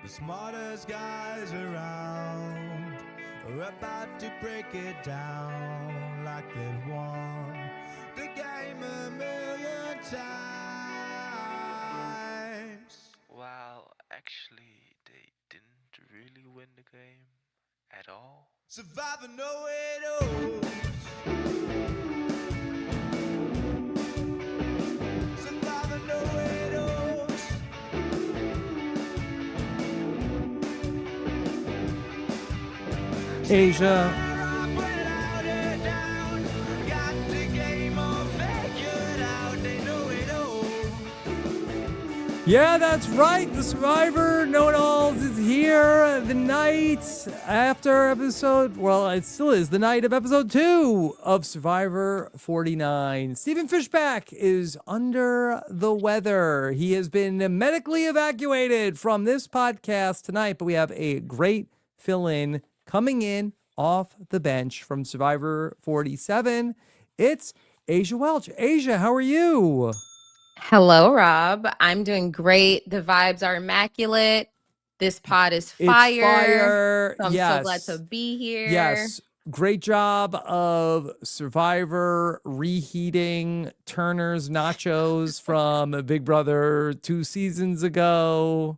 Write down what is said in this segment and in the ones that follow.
The smartest guys around are about to break it down like they've won the game a million times. Well, actually, they didn't really win the game at all. Survivor know it knows. Survivor know it knows. Asia. Yeah, that's right. The Survivor Know It Alls is here. The night after episode, well, it still is the night of episode 2 of Survivor 49. Stephen Fishbach is under the weather. He has been medically evacuated from this podcast tonight, but we have a great fill-in coming in off the bench from Survivor 47. It's Aysha Welch. Aysha, how are you? Hello, Rob. I'm doing great. The vibes are immaculate. This pod is fire. It's fire. So I'm yes. so glad to be here. Yes. Great job of Survivor reheating Turner's nachos from Big Brother 2 seasons ago.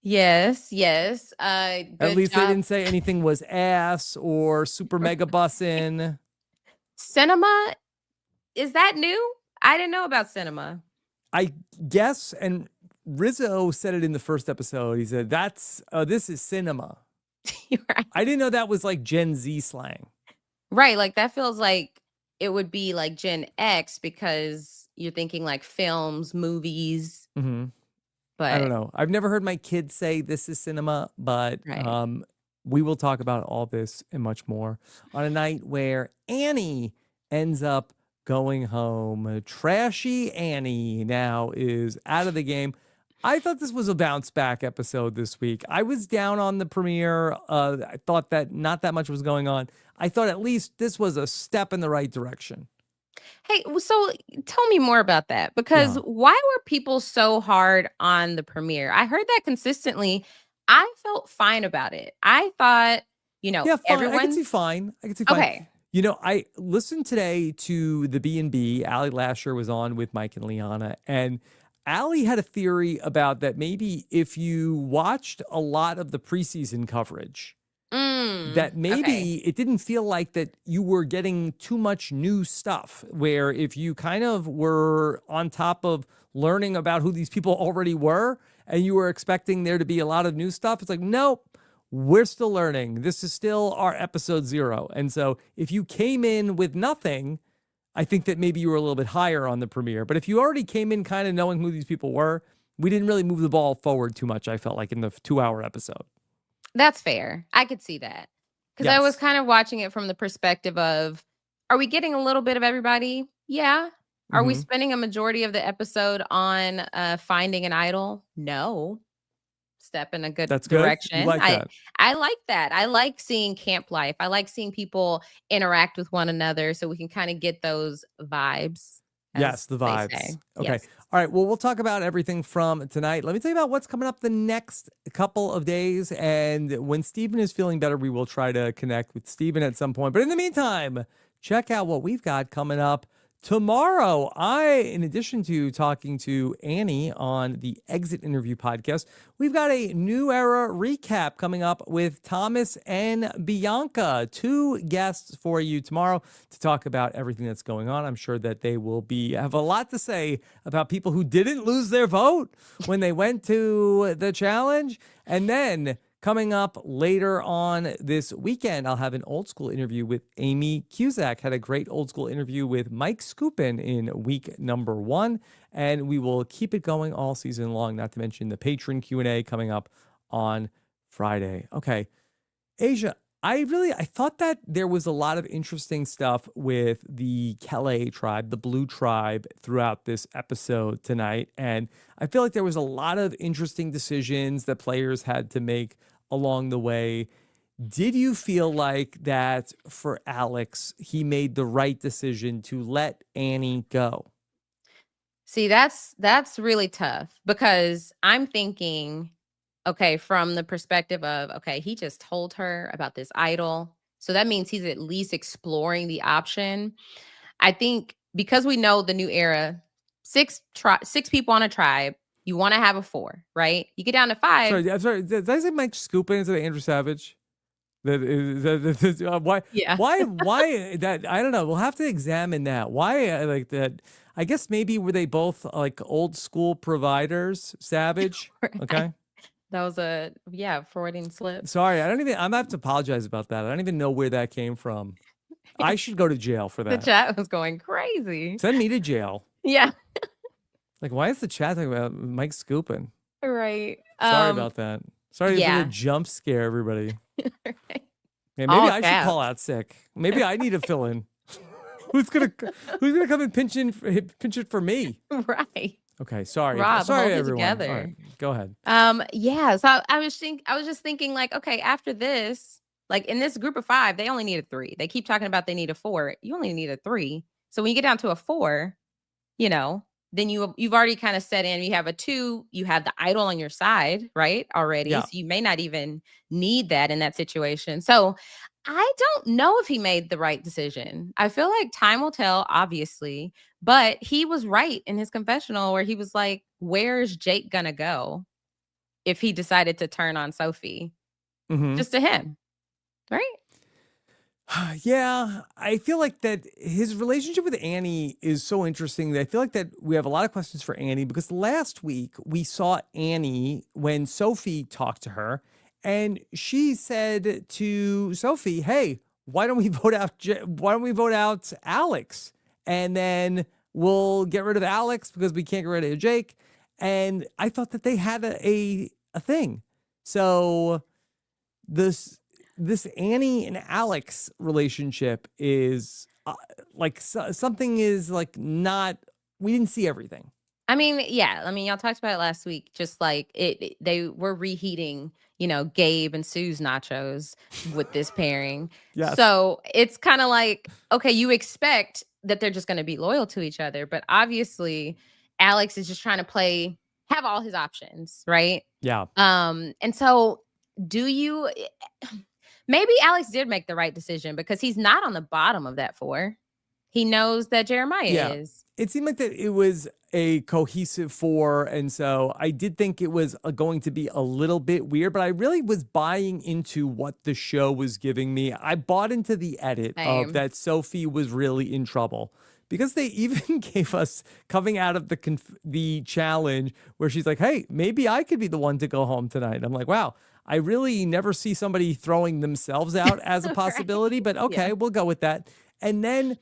Yes. At least they didn't say anything was ass or super mega bussin'. Cinema, is that new? I didn't know about cinema. I guess, and Rizzo said it in the first episode. He said, this is cinema. Right. I didn't know that was like Gen Z slang. Right, like that feels like it would be like Gen X because you're thinking like films, movies. Mm-hmm. But I don't know. I've never heard my kids say this is cinema, but right. We will talk about all this and much more on a night where Annie ends up going home. Trashy Annie now is out of the game. I thought this was a bounce back episode this week. I was down on the premiere. I thought that not that much was going on. I thought at least this was a step in the right direction. Hey, so tell me more about that, because why were people so hard on the premiere? I heard that consistently. I felt fine about it. I thought, fine. everyone. I can see fine. Okay. I listened today to the B&B. Allie Lasher was on with Mike and Liana, and Allie had a theory about that maybe if you watched a lot of the preseason coverage, that maybe it didn't feel like that you were getting too much new stuff, where if you kind of were on top of learning about who these people already were and you were expecting there to be a lot of new stuff, it's like, nope. We're still learning. This is still our episode 0. And so if you came in with nothing, I think that maybe you were a little bit higher on the premiere. But if you already came in kind of knowing who these people were, we didn't really move the ball forward too much, I felt like, in the 2-hour episode. That's fair. I could see that. Because I was kind of watching it from the perspective of, are we getting a little bit of everybody? Yeah. Are we spending a majority of the episode on finding an idol? No. Step in a good direction. You like that. I like that. I like seeing camp life. I like seeing people interact with one another so we can kind of get those vibes. Yes, the vibes. Okay. Yes. All right. Well, we'll talk about everything from tonight. Let me tell you about what's coming up the next couple of days. And when Stephen is feeling better, we will try to connect with Stephen at some point. But in the meantime, check out what we've got coming up tomorrow. In addition to talking to Annie on the Exit Interview podcast, we've got a New Era recap coming up with Thomas and Bianca. 2 guests for you tomorrow to talk about everything that's going on. I'm sure that they will have a lot to say about people who didn't lose their vote when they went to the challenge. And then coming up later on this weekend, I'll have an old school interview with Amy Cusack. Had a great old school interview with Mike Skupin in week number 1, and we will keep it going all season long, not to mention the patron Q&A coming up on Friday. Okay, Aysha, I thought that there was a lot of interesting stuff with the Kelly tribe, the Blue tribe, throughout this episode tonight. And I feel like there was a lot of interesting decisions that players had to make along the way. Did you feel like that for Alex, he made the right decision to let Annie go? See, that's really tough, because I'm thinking okay, from the perspective of, okay, he just told her about this idol. So that means he's at least exploring the option. I think because we know the new era, six people on a tribe, you want to have a 4, right? You get down to 5. Sorry. Did I say Mike Scoopin instead of Andrew Savage? Why? Yeah. Why that? I don't know. We'll have to examine that. Why like that? I guess maybe were they both like old school providers? Savage. Right. Okay. That was a Freudian slip. Sorry, I'm gonna have to apologize about that. I don't even know where that came from. I should go to jail for that. The chat was going crazy. Send me to jail. Yeah. Like, why is the chat talking about Mike Scoopin? Right. Sorry about that. Sorry for yeah. the jump scare, everybody. Right. Yeah, maybe I should call out sick. Maybe I need to fill in. Who's gonna come and pinch it for me? Right. Okay, sorry. Rob, sorry, hold it everyone. together. All right, go ahead. Yeah. So I was just thinking, like, okay, after this, like in this group of 5, they only need a 3. They keep talking about they need a 4. You only need a 3. So when you get down to a 4, then you've already kind of set in. You have a 2. You have the idol on your side, right? Already, Yeah. so you may not even need that in that situation. So I don't know if he made the right decision. I feel like time will tell, obviously, but he was right in his confessional where he was like, where's Jake gonna go if he decided to turn on Sophie? Mm-hmm. Just to him, right? Yeah, I feel like that his relationship with Annie is so interesting that I feel like that we have a lot of questions for Annie because last week we saw Annie when Sophie talked to her and she said to Sophie, "Hey, why don't we vote out Alex? And then we'll get rid of Alex because we can't get rid of Jake." And I thought that they had a thing. So this Annie and Alex relationship is like something is like not, we didn't see everything. I mean, yeah. I mean, y'all talked about it last week. Just like they were reheating, Gabe and Sue's nachos with this pairing. Yes. So it's kind of like, okay, you expect that they're just going to be loyal to each other, but obviously Alex is just trying to have all his options, right? Yeah. And so maybe Alex did make the right decision because he's not on the bottom of that 4. He knows that Jeremiah is. It seemed like that it was a cohesive 4. And so I did think it was going to be a little bit weird, but I really was buying into what the show was giving me. I bought into the edit of that Sophie was really in trouble because they even gave us coming out of the challenge where she's like, "Hey, maybe I could be the one to go home tonight." I'm like, wow. I really never see somebody throwing themselves out as a possibility, right. But okay, we'll go with that. And then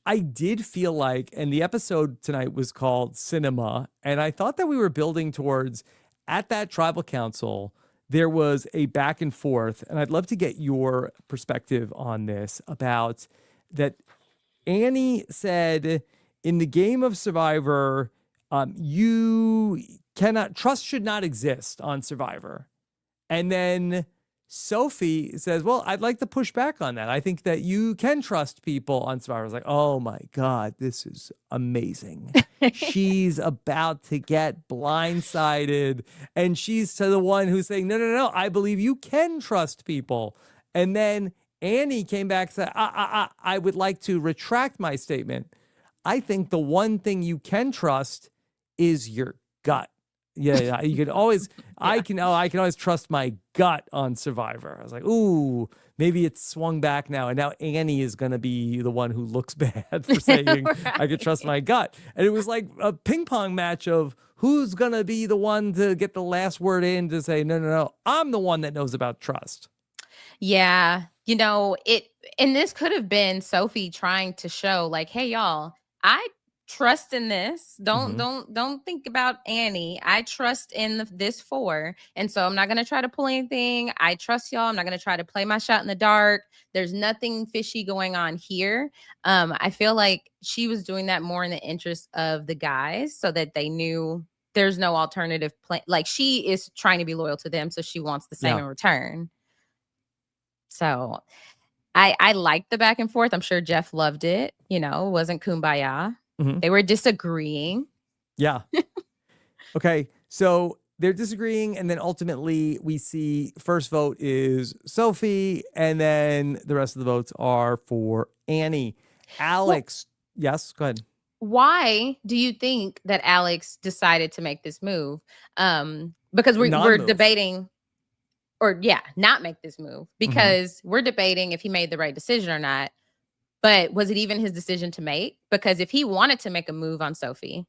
I did feel like, and the episode tonight was called Cinema, and I thought that we were building towards, at that tribal council, there was a back and forth, and I'd love to get your perspective on this, about that Annie said, in the game of Survivor, trust should not exist on Survivor. And then Sophie says, well, I'd like to push back on that. I think that you can trust people on Survivor. I was like, oh my God, this is amazing. She's about to get blindsided. And she's to the one who's saying, no, I believe you can trust people. And then Annie came back and said, I would like to retract my statement. I think the one thing you can trust is your gut. Yeah, you can always, I can always trust my gut on Survivor. I was like, ooh, maybe it's swung back now. And now Annie is going to be the one who looks bad for saying, right. I could trust my gut. And it was like a ping pong match of who's going to be the one to get the last word in to say, no, I'm the one that knows about trust. Yeah. And this could have been Sophie trying to show like, hey, y'all, I trust in this. Don't think about Annie. I trust in this 4. And so I'm not going to try to pull anything. I trust y'all. I'm not going to try to play my shot in the dark. There's nothing fishy going on here. I feel like she was doing that more in the interest of the guys so that they knew there's no alternative plan. Like she is trying to be loyal to them. So she wants the same in return. So I liked the back and forth. I'm sure Jeff loved it. It wasn't kumbaya. They were disagreeing. Yeah. Okay. So they're disagreeing, and then ultimately we see first vote is Sophie, and then the rest of the votes are for Annie. Alex, yes, go ahead. Why do you think that Alex decided to make this move? Because we're debating, or not make this move, because we're debating if he made the right decision or not. But was it even his decision to make? Because if he wanted to make a move on Sophie,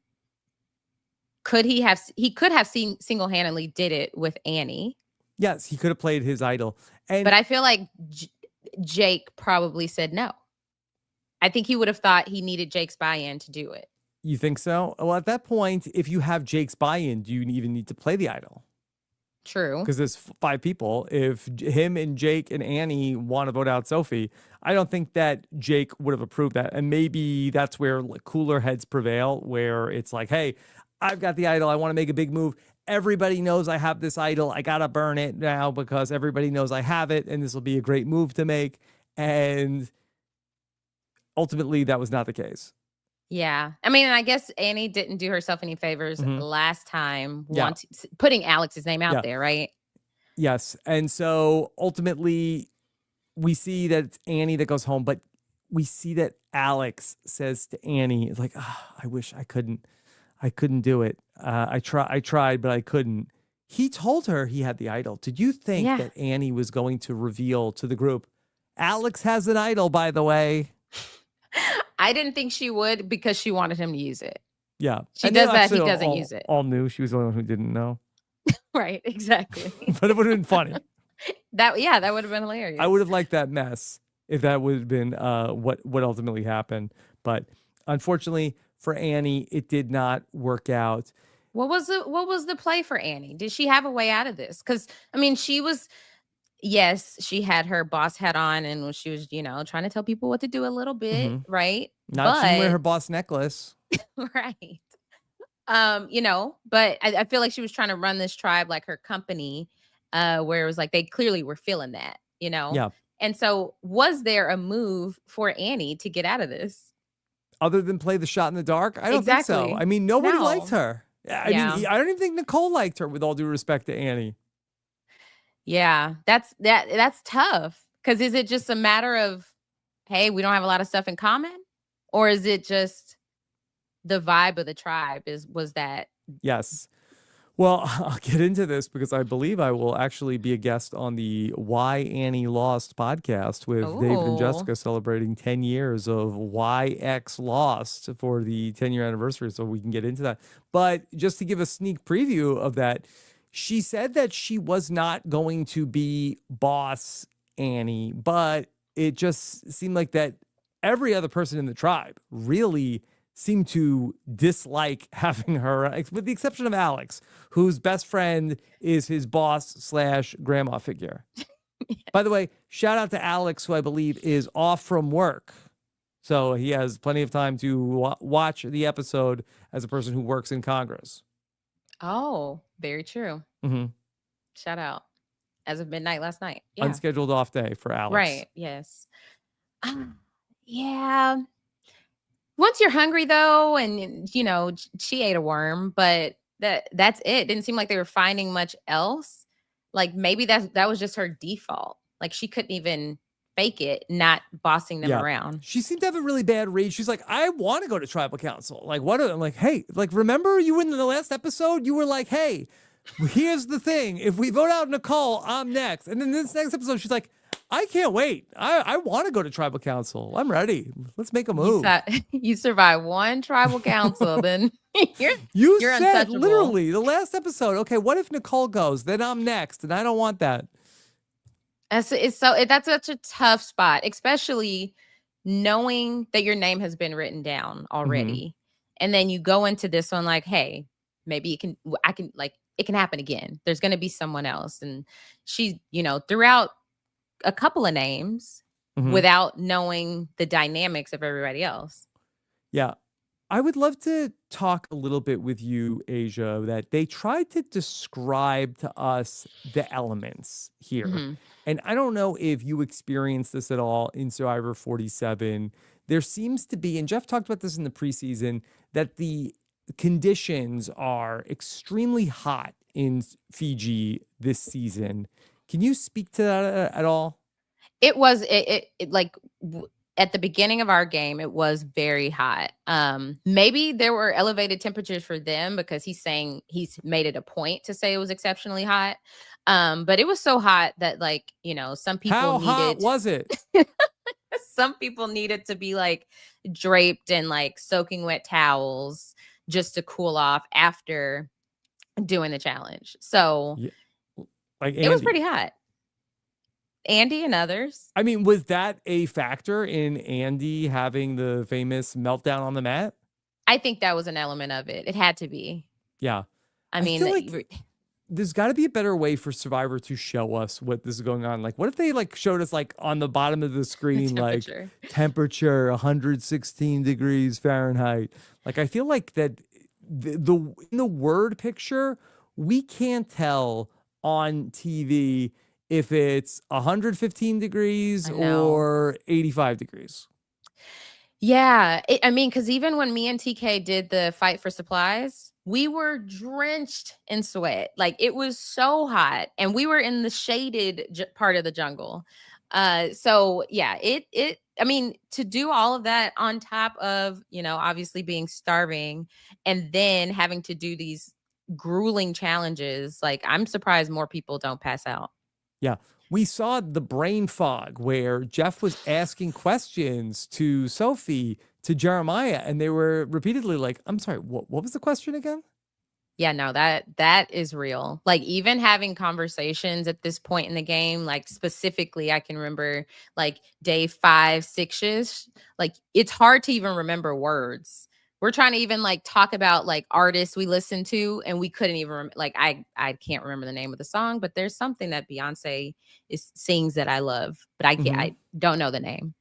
he could have single-handedly did it with Annie. Yes, he could have played his idol. But I feel like Jake probably said no. I think he would have thought he needed Jake's buy-in to do it. You think so? Well, at that point, if you have Jake's buy-in, do you even need to play the idol? True. Because there's 5 people. If him and Jake and Annie want to vote out Sophie, I don't think that Jake would have approved that. And maybe that's where cooler heads prevail, where it's like, hey, I've got the idol. I want to make a big move. Everybody knows I have this idol. I got to burn it now because everybody knows I have it. And this will be a great move to make. And ultimately, that was not the case. Yeah. I mean, I guess Annie didn't do herself any favors last time, putting Alex's name out there, right? Yes. And so ultimately, we see that it's Annie that goes home, but we see that Alex says to Annie, it's like, I wish I couldn't do it. I tried, but I couldn't. He told her he had the idol. Did you think that Annie was going to reveal to the group, Alex has an idol, by the way? I didn't think she would, because she wanted him to use it. Yeah. She does that. He doesn't use it. All knew. She was the only one who didn't know. Right. Exactly. But it would have been funny. That would have been hilarious. I would have liked that mess if that would have been what ultimately happened. But unfortunately for Annie, it did not work out. What was the play for Annie? Did she have a way out of this? Because I mean, she had her boss hat on, and she was, trying to tell people what to do a little bit, right? She didn't wear her boss necklace. Right. But I feel like she was trying to run this tribe like her company, where it was like they clearly were feeling that, Yeah. And so was there a move for Annie to get out of this? Other than play the shot in the dark? I don't think so. I mean, nobody liked her. I mean, I don't even think Nicole liked her, with all due respect to Annie. Yeah, that's tough. Because is it just a matter of, hey, we don't have a lot of stuff in common? Or is it just the vibe of the tribe was that? Yes. Well, I'll get into this because I believe I will actually be a guest on the Why Annie Lost podcast with David and Jessica, celebrating 10 years of Why X Lost for the 10-year anniversary. So we can get into that. But just to give a sneak preview of that, she said that she was not going to be boss Annie, but it just seemed like that every other person in the tribe really seemed to dislike having her, with the exception of Alex, whose best friend is his boss/grandma figure. Yes. By the way, shout out to Alex, who I believe is off from work. So he has plenty of time to watch the episode as a person who works in Congress. Oh, very true. Mm-hmm. Shout out. As of midnight last night. Yeah. Unscheduled off day for Alex. Right. Yes. Yeah. Once you're hungry, though, and, she ate a worm, but that's it. Didn't seem like they were finding much else. Like, maybe that was just her default. Like, she couldn't even fake it, not bossing them around. She seemed to have a really bad read. She's like, I want to go to tribal council. Like, what? I'm like, hey, like, remember you in the last episode? You were like, hey, here's the thing. If we vote out Nicole, I'm next. And then this next episode, she's like, I can't wait. I want to go to tribal council. I'm ready. Let's make a move. You survive one tribal council, then you're said untouchable. Literally the last episode. Okay, what if Nicole goes? Then I'm next, and I don't want that. That's such a tough spot, especially knowing that your name has been written down already, and then you go into this one like, hey, maybe it can happen again. There's going to be someone else, and she, throughout a couple of names without knowing the dynamics of everybody else. Yeah. I would love to talk a little bit with you, Aysha, that they tried to describe to us the elements here. And I don't know if you experienced this at all in Survivor 47. There seems to be, and Jeff talked about this in the preseason, that the conditions are extremely hot in Fiji this season. Can you speak to that at all? It was at the beginning of our game, it was very hot. Maybe there were elevated temperatures for them because he's saying he's made it a point to say it was exceptionally hot. But it was so hot that some people How hot was it? Some people needed to be like draped in like soaking wet towels just to cool off after doing the challenge. So it was pretty hot. Andy and others. I mean, was that a factor in Andy having the famous meltdown on the mat? I think that was an element of it. It had to be. Yeah. I mean, feel like there's got to be a better way for Survivor to show us what this is going on. Like, what if they like showed us like on the bottom of the screen, like temperature 116 degrees Fahrenheit. Like, I feel like that in the word picture, we can't tell on TV if it's 115 degrees or 85 degrees. Yeah. I mean, because even when me and TK did the fight for supplies, we were drenched in sweat. Like, it was so hot, and we were in the shaded part of the jungle. So yeah, I mean, to do all of that on top of, obviously being starving and then having to do these grueling challenges, like, I'm surprised more people don't pass out. Yeah. We saw the brain fog where Jeff was asking questions to Sophie, to Jeremiah, and they were repeatedly like, I'm sorry, what was the question again? Yeah, no, that is real. Like, even having conversations at this point in the game, like specifically, I can remember like day 5, 6-ish, like it's hard to even remember words. We're trying to even like talk about like artists we listen to, and we couldn't even like I can't remember the name of the song, but there's something that Beyonce sings that I love, but I can't I don't know the name.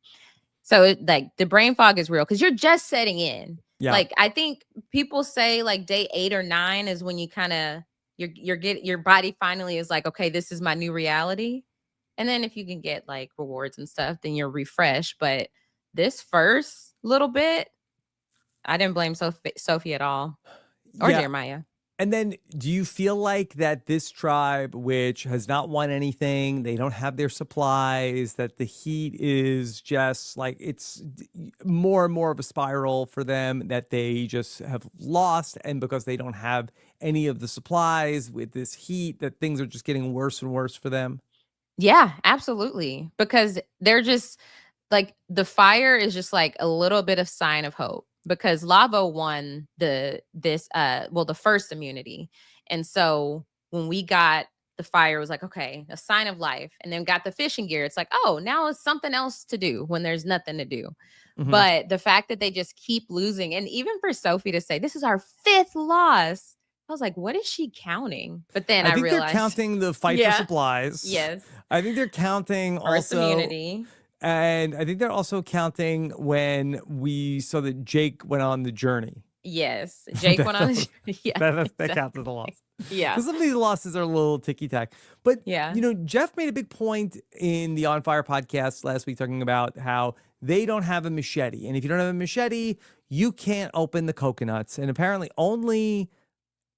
So like the brain fog is real because you're just setting in. Yeah. Like, I think people say like day 8 or 9 is when you kind of your body finally is like, okay, this is my new reality. And then if you can get like rewards and stuff, then you're refreshed. But this first little bit, I didn't blame Sophie at all, or Jeremiah. And then do you feel like that this tribe, which has not won anything, they don't have their supplies, that the heat is just like, it's more and more of a spiral for them, that they just have lost, and because they don't have any of the supplies with this heat, that things are just getting worse and worse for them? Yeah, absolutely. Because they're just like, the fire is just like a little bit of sign of hope. Because Lavo won the first immunity. And so when we got the fire, it was like, okay, a sign of life. And then got the fishing gear. It's like, oh, now it's something else to do when there's nothing to do. Mm-hmm. But the fact that they just keep losing, and even for Sophie to say, this is our 5th loss, I was like, what is she counting? But then I realized they're counting the fight for supplies. Yes. I think they're counting first also immunity. And I think they're also counting when we saw that Jake went on the journey. Yes, Jake went on the journey. Yeah, that counts as a loss. Yeah. Because some of these losses are a little ticky-tack. But, Jeff made a big point in the On Fire podcast last week talking about how they don't have a machete. And if you don't have a machete, you can't open the coconuts. And apparently only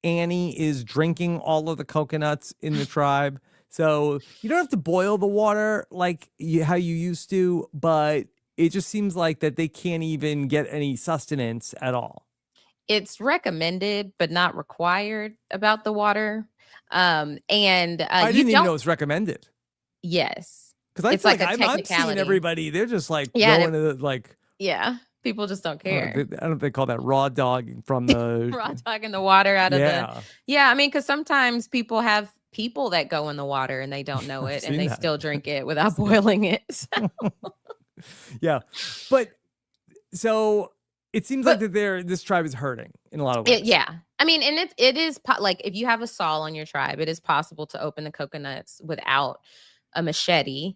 Annie is drinking all of the coconuts in the tribe. So you don't have to boil the water like how you used to, but it just seems like that they can't even get any sustenance at all. It's recommended, but not required about the water. I didn't even know it's recommended. Yes. Because I feel like I'm seeing everybody, they're just like going to the, like. Yeah. People just don't care. I don't know if they call that raw dog from the. Raw dogging the water out of the. Yeah. I mean, because sometimes people have people that go in the water and they don't know it and they still drink it without boiling it. So. Yeah. But so it seems like that this tribe is hurting in a lot of ways. Yeah. I mean, and it is like, if you have a saw on your tribe, it is possible to open the coconuts without a machete.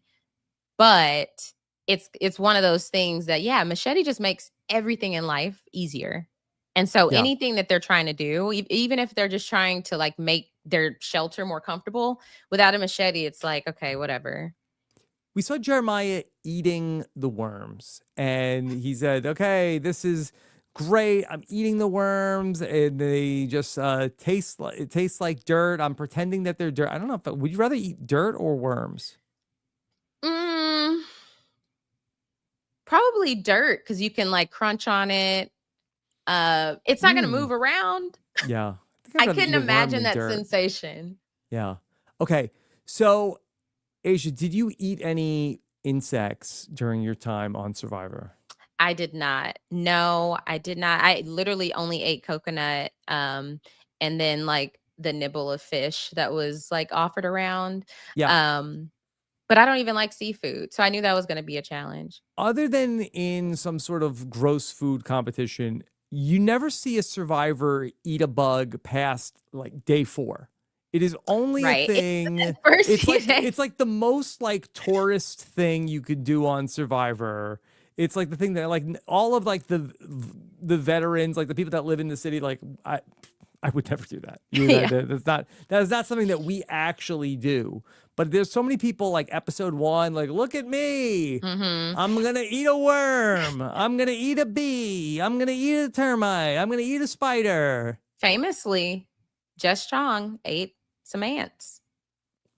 But it's one of those things that, machete just makes everything in life easier. And so anything that they're trying to do, even if they're just trying to like make their shelter more comfortable, without a machete, it's like, okay, whatever. We saw Jeremiah eating the worms, and he said, okay, this is great. I'm eating the worms, and they just taste like dirt. I'm pretending that they're dirt. I don't know if would you rather eat dirt or worms? Probably dirt, because you can like crunch on it. It's not going to move around. Yeah. I couldn't imagine that sensation. Yeah. Okay. So, Aysha, did you eat any insects during your time on Survivor? I did not. No, I did not. I literally only ate coconut, and then like the nibble of fish that was like offered around. Yeah. But I don't even like seafood, so I knew that was going to be a challenge. Other than in some sort of gross food competition, you never see a survivor eat a bug past like day 4. It is only a thing. It's like the most like tourist thing you could do on Survivor. It's like the thing that like all of like the veterans, like the people that live in the city, like I would never do that. That is not something that we actually do. But there's so many people like episode 1, like, look at me. I'm going to eat a worm. I'm going to eat a bee. I'm going to eat a termite. I'm going to eat a spider. Famously, Jess Strong ate some ants.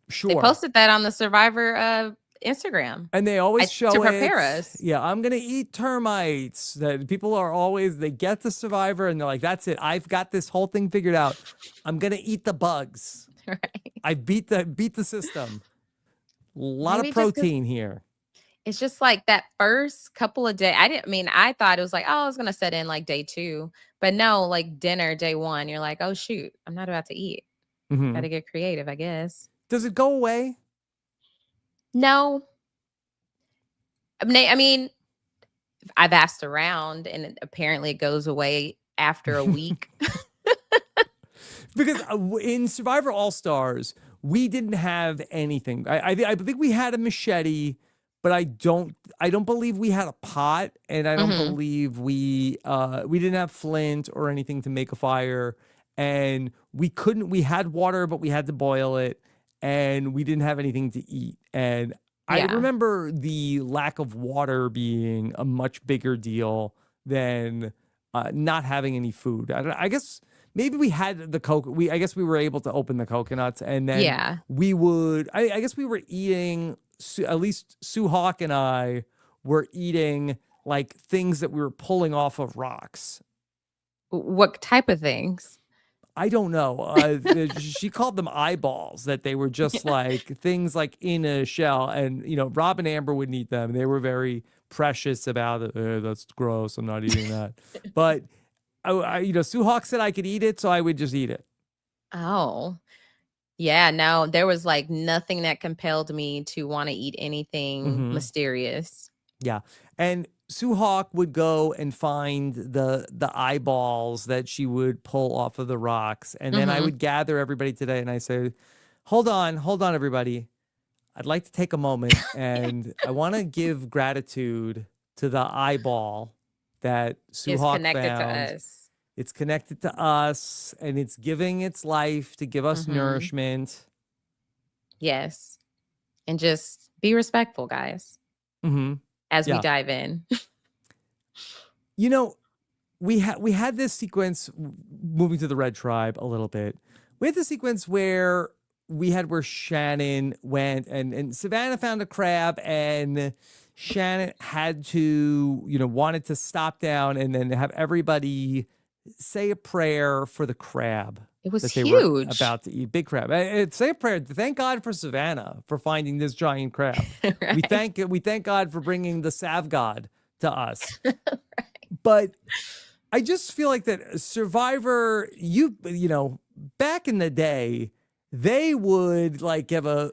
Sure. They posted that on the Survivor Instagram. And they always show to prepare us. Yeah, I'm going to eat termites. That people are always, they get the Survivor and they're like, that's it. I've got this whole thing figured out. I'm going to eat the bugs. Right. I beat the system. A lot of protein here. It's just like that first couple of days. I thought it was like, oh, I was going to set in like day 2. But no, like dinner, day 1, you're like, oh, shoot, I'm not about to eat. Got to get creative, I guess. Does it go away? No. I mean, I've asked around, and apparently it goes away after a week. Because in Survivor All-Stars, we didn't have anything. I think we had a machete, but I don't believe we had a pot, and I don't believe we didn't have flint or anything to make a fire, and we had water, but we had to boil it, and we didn't have anything to eat. And I remember the lack of water being a much bigger deal than not having any food. I guess maybe we had the I guess we were able to open the coconuts, and then we would. I guess we were eating. At least Sue Hawk and I were eating like things that we were pulling off of rocks. What type of things? I don't know. She called them eyeballs, that they were just like things like in a shell. And, Rob and Amber wouldn't eat them. They were very precious about it. That's gross. I'm not eating that. But, Sue Hawk said I could eat it, so I would just eat it. Oh, yeah. No, there was like nothing that compelled me to want to eat anything mysterious. Yeah. And Sue Hawk would go and find the eyeballs that she would pull off of the rocks. And then I would gather everybody today and I say, hold on, everybody. I'd like to take a moment and I want to give gratitude to the eyeball that Sue Hawk connected found. To us. It's connected to us and it's giving its life to give us nourishment. Yes. And just be respectful, guys. As we dive in. We had this sequence, moving to the Red Tribe a little bit. We had the sequence where Shannon went and Savannah found a crab, and Shannon had to, wanted to stop down and then have everybody say a prayer for the crab. It was that they huge. were about to eat, big crab. Say a prayer. Thank God for Savannah for finding this giant crab. Right. We thank God for bringing the Sav God to us. Right. But I just feel like that Survivor, back in the day, they would like give a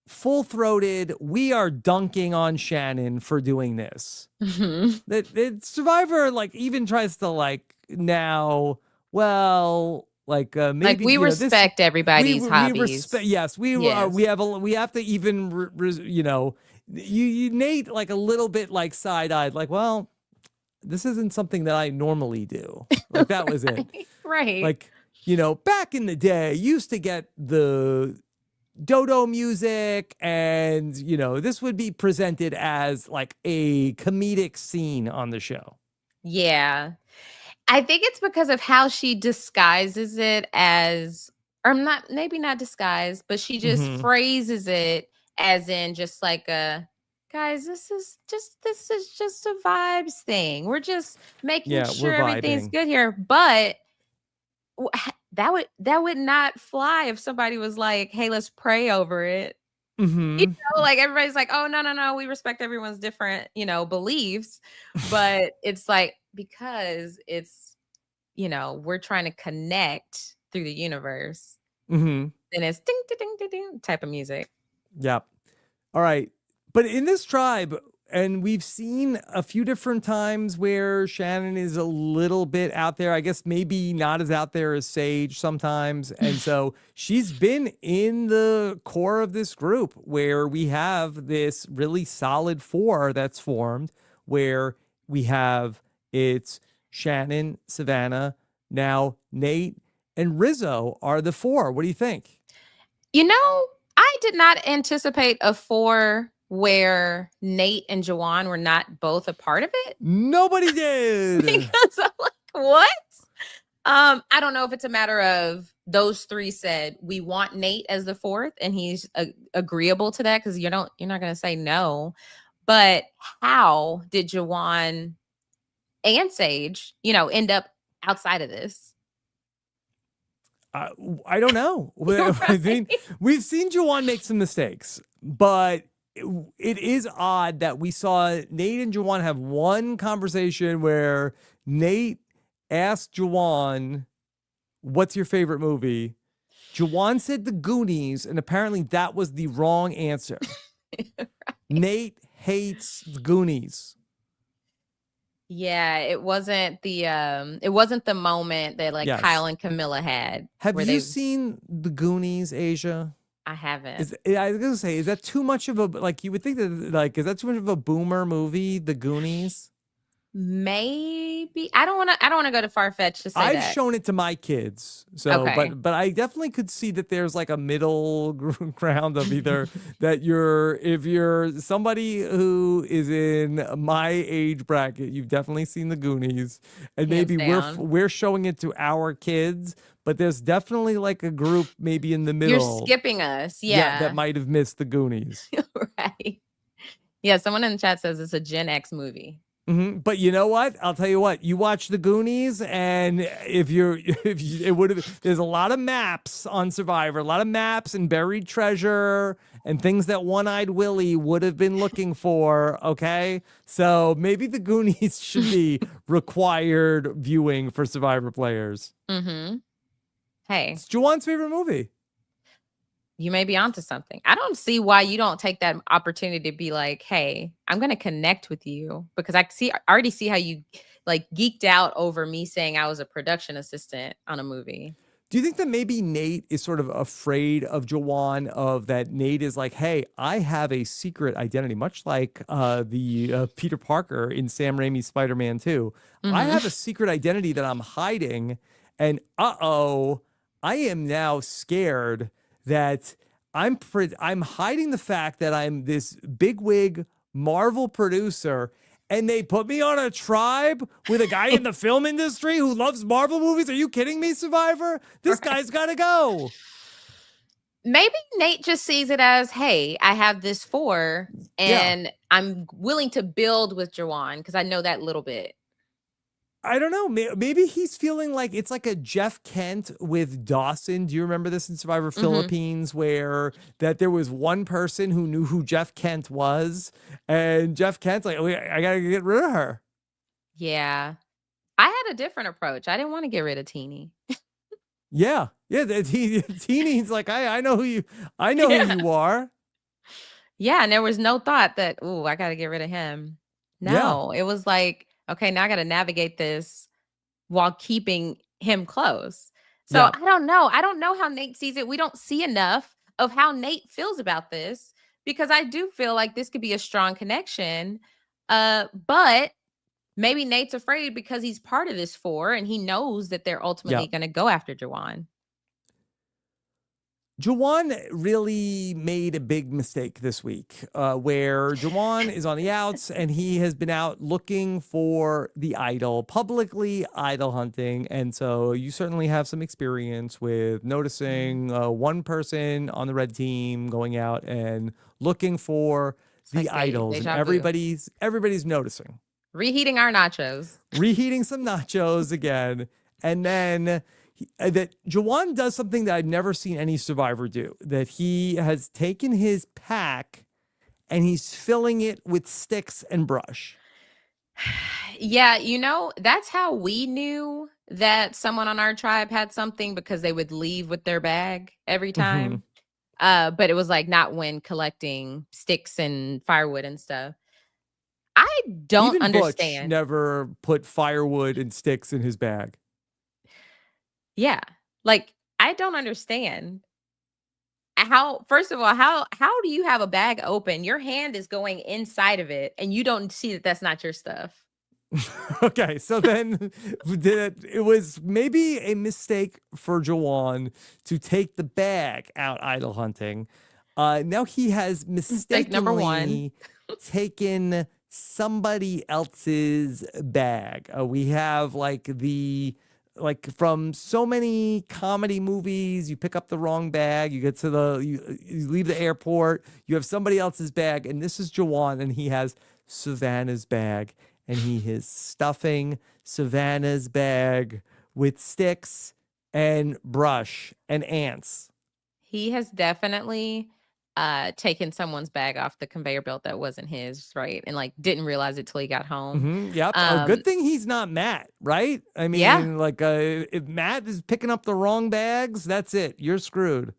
full-throated, we are dunking on Shannon for doing this. That Survivor like even tries to like now, well, like maybe like we respect everybody's hobbies. We have to even you Nate like a little bit like side-eyed, like, well, this isn't something that I normally do. Like that was it. Right. Like, back in the day, you used to get the dodo music and, this would be presented as like a comedic scene on the show. Yeah. I think it's because of how she disguises it as, or not, maybe not disguise, but she just phrases it as in just like a, guys, this is just a vibes thing. We're just making sure everything's good here. But that would not fly if somebody was like, hey, let's pray over it. You know, like everybody's like, oh, no, we respect everyone's different, beliefs. But it's like, because it's, we're trying to connect through the universe. And it's ding, ding, ding, ding, ding type of music. Yep. All right. But in this tribe, and we've seen a few different times where Shannon is a little bit out there. I guess maybe not as out there as Sage sometimes. And so she's been in the core of this group where we have this really solid 4 that's formed, where we have it's Shannon, Savannah, now Nate, and Rizzo are the 4. What do you think? I did not anticipate a 4 where Nate and Jawan were not both a part of it. Nobody did. Because I'm like, what? I don't know if it's a matter of those 3 said we want Nate as the 4th, and he's agreeable to that, because you're not going to say no. But how did Jawan and Sage, end up outside of this? I don't know. I mean, we've seen Jawan make some mistakes, but it is odd that we saw Nate and Jawan have one conversation where Nate asked Jawan, what's your favorite movie? Jawan said The Goonies, and apparently that was the wrong answer. Right. Nate hates The Goonies. Yeah, it wasn't the moment that Kyle and Camilla had. Have you seen The Goonies, Aysha? I haven't. I was gonna say, is that too much of a, you would think that, is that too much of a boomer movie, The Goonies? Maybe. I don't want to go to far-fetched to say I've shown it to my kids, so okay. but I definitely could see that there's a middle ground of either that if you're somebody who is in my age bracket, you've definitely seen The Goonies, and maybe we're showing it to our kids, but there's definitely a group maybe in the middle. You're skipping us, yeah, that might have missed The Goonies. Right. Yeah, someone in the chat says it's a Gen X movie. But you know what? I'll tell you what. You watch The Goonies, and it would have. There's a lot of maps on Survivor, a lot of maps and buried treasure and things that One-Eyed Willie would have been looking for. Okay, so maybe The Goonies should be required viewing for Survivor players. Hey, it's Jawan's favorite movie. You may be onto something. I don't see why you don't take that opportunity to be like, hey, I'm going to connect with you, because I already see how you geeked out over me saying I was a production assistant on a movie. Do you think that maybe Nate is sort of afraid of Jawan, of that Nate is like, hey, I have a secret identity, much like the Peter Parker in Sam Raimi's Spider-Man 2. I have a secret identity that I'm hiding, and I am now scared that I'm hiding the fact that I'm this bigwig Marvel producer, and they put me on a tribe with a guy in the film industry who loves Marvel movies. Are you kidding me, Survivor? This guy's got to go. Maybe Nate just sees it as, hey, I have this 4, and I'm willing to build with Jawan because I know that little bit. I don't know. Maybe he's feeling like it's like a Jeff Kent with Dawson. Do you remember this in Survivor Philippines, where that there was one person who knew who Jeff Kent was, and Jeff Kent's like, I got to get rid of her. Yeah. I had a different approach. I didn't want to get rid of Teenie. Yeah. Teeny's like, I know who you who you are. Yeah, and there was no thought that, I got to get rid of him. No, it was like, okay, now I got to navigate this while keeping him close. So I don't know. I don't know how Nate sees it. We don't see enough of how Nate feels about this, because I do feel like this could be a strong connection. But maybe Nate's afraid because he's part of this 4 and he knows that they're ultimately going to go after Jawan. Jawan really made a big mistake this week, where Jawan is on the outs and he has been out looking for the idol, publicly idol hunting. And so you certainly have some experience with noticing one person on the red team going out and looking for the idols, and everybody's noticing. Reheating our nachos. Reheating some nachos again. And then that Jawan does something that I've never seen any survivor do, that he has taken his pack and he's filling it with sticks and brush. Yeah, that's how we knew that someone on our tribe had something, because they would leave with their bag every time. But it was like not when collecting sticks and firewood and stuff. I don't Even understand. Butch never put firewood and sticks in his bag. Yeah. Like, I don't understand first of all, how do you have a bag open? Your hand is going inside of it and you don't see that that's not your stuff. Okay, so then it was maybe a mistake for Jawan to take the bag out idol hunting. Now he has mistakenly taken somebody else's bag. We have like from so many comedy movies, you pick up the wrong bag, you get to you leave the airport, you have somebody else's bag, and this is Jawan, and he has Savannah's bag, and he is stuffing Savannah's bag with sticks and brush and ants. He has definitely taken someone's bag off the conveyor belt that wasn't his, right? And didn't realize it till he got home. Yep. Good thing he's not Matt, right? I mean, if Matt is picking up the wrong bags, that's it. You're screwed.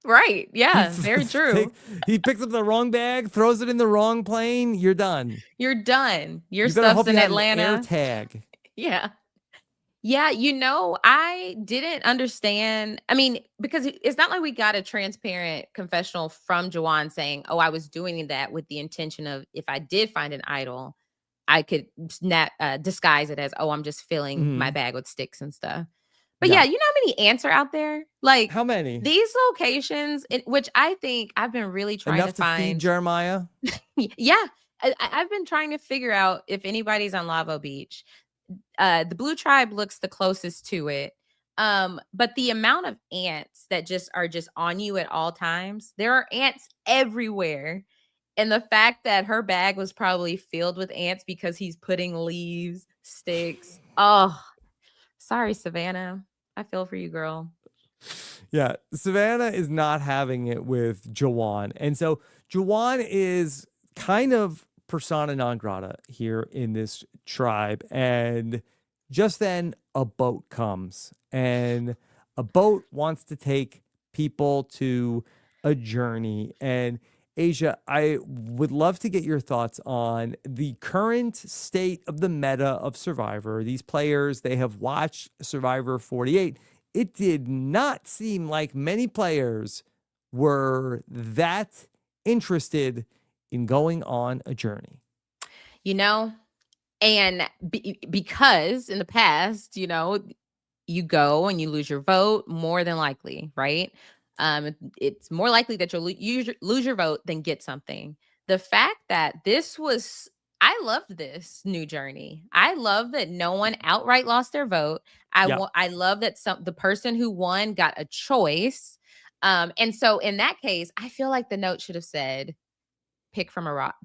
Right. Yeah, very true. He picks up the wrong bag, throws it in the wrong plane. You're done. You're done. Your stuff's in Atlanta. Air tag. Yeah. Yeah, I didn't understand. I mean, because it's not like we got a transparent confessional from Jawan saying, oh, I was doing that with the intention of, if I did find an idol, I could disguise it as, oh, I'm just filling my bag with sticks and stuff. But yeah, you know how many ants are out there? Like, how many? These locations, which I think I've been really trying to find. Feed Jeremiah? Yeah. I've been trying to figure out if anybody's on Lavo Beach. The Blue Tribe looks the closest to it. But the amount of ants that are just on you at all times, there are ants everywhere. And the fact that her bag was probably filled with ants because he's putting leaves, sticks. Oh, sorry, Savannah. I feel for you, girl. Yeah, Savannah is not having it with Jawan. And so Jawan is kind of persona non grata here in this tribe. And just then a boat comes, and a boat wants to take people to a journey. And Aysha, I would love to get your thoughts on the current state of the meta of Survivor. These players, they have watched Survivor 48. It did not seem like many players were that interested in going on a journey. And because in the past, you go and you lose your vote, more than likely, right? It's more likely that you'll lose your vote than get something. The fact that I loved this new journey. I love that no one outright lost their vote. I love that the person who won got a choice. And so in that case, I feel like the note should have said, pick from a rock,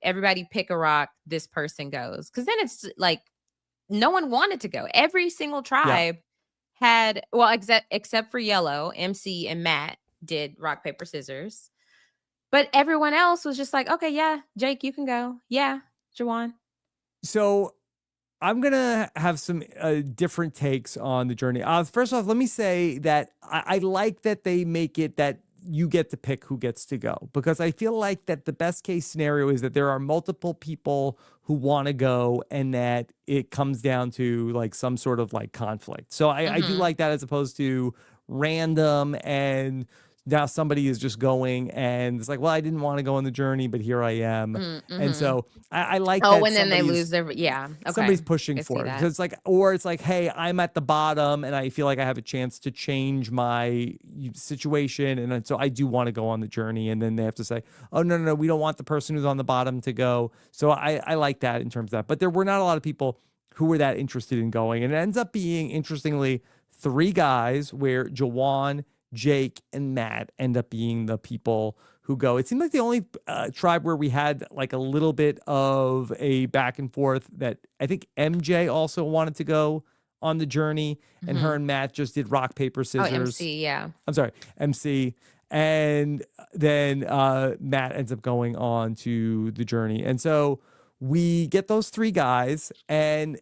everybody pick a rock, this person goes. Because then it's like no one wanted to go. Every single tribe had, well, except for Yellow, MC and Matt did rock, paper, scissors. But everyone else was just like, okay, yeah, Jake, you can go. Yeah, Jawan. So I'm going to have some different takes on the journey. First off, let me say that I like that they make it that you get to pick who gets to go, because I feel like that the best case scenario is that there are multiple people who want to go and that it comes down to like some sort of like conflict. So I do like that, as opposed to random and now somebody is just going and it's like, well, I didn't want to go on the journey, but here I am. And so I like that. Oh, and then they lose their, yeah. Okay. Somebody's pushing for it. So it's like, or it's like, hey, I'm at the bottom and I feel like I have a chance to change my situation. And so I do want to go on the journey. And then they have to say, oh, no, we don't want the person who's on the bottom to go. So I like that in terms of that. But there were not a lot of people who were that interested in going. And it ends up being, interestingly, 3 guys where Jawan, Jake, and Matt end up being the people who go. It seemed like the only tribe where we had like a little bit of a back and forth, that I think MJ also wanted to go on the journey, and her and Matt just did rock, paper, scissors. Oh, MC, yeah. I'm sorry, MC. And then Matt ends up going on to the journey. And so we get those 3 guys. And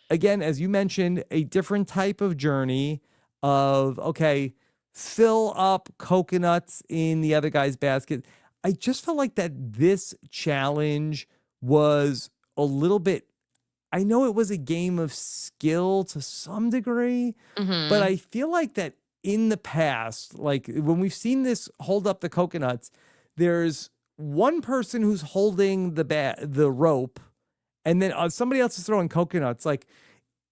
again, as you mentioned, a different type of journey of, okay, fill up coconuts in the other guy's basket. I just felt like that this challenge was a little bit, I know it was a game of skill to some degree, but I feel like that in the past, like when we've seen this hold up the coconuts, there's one person who's holding the rope, and then somebody else is throwing coconuts. Like,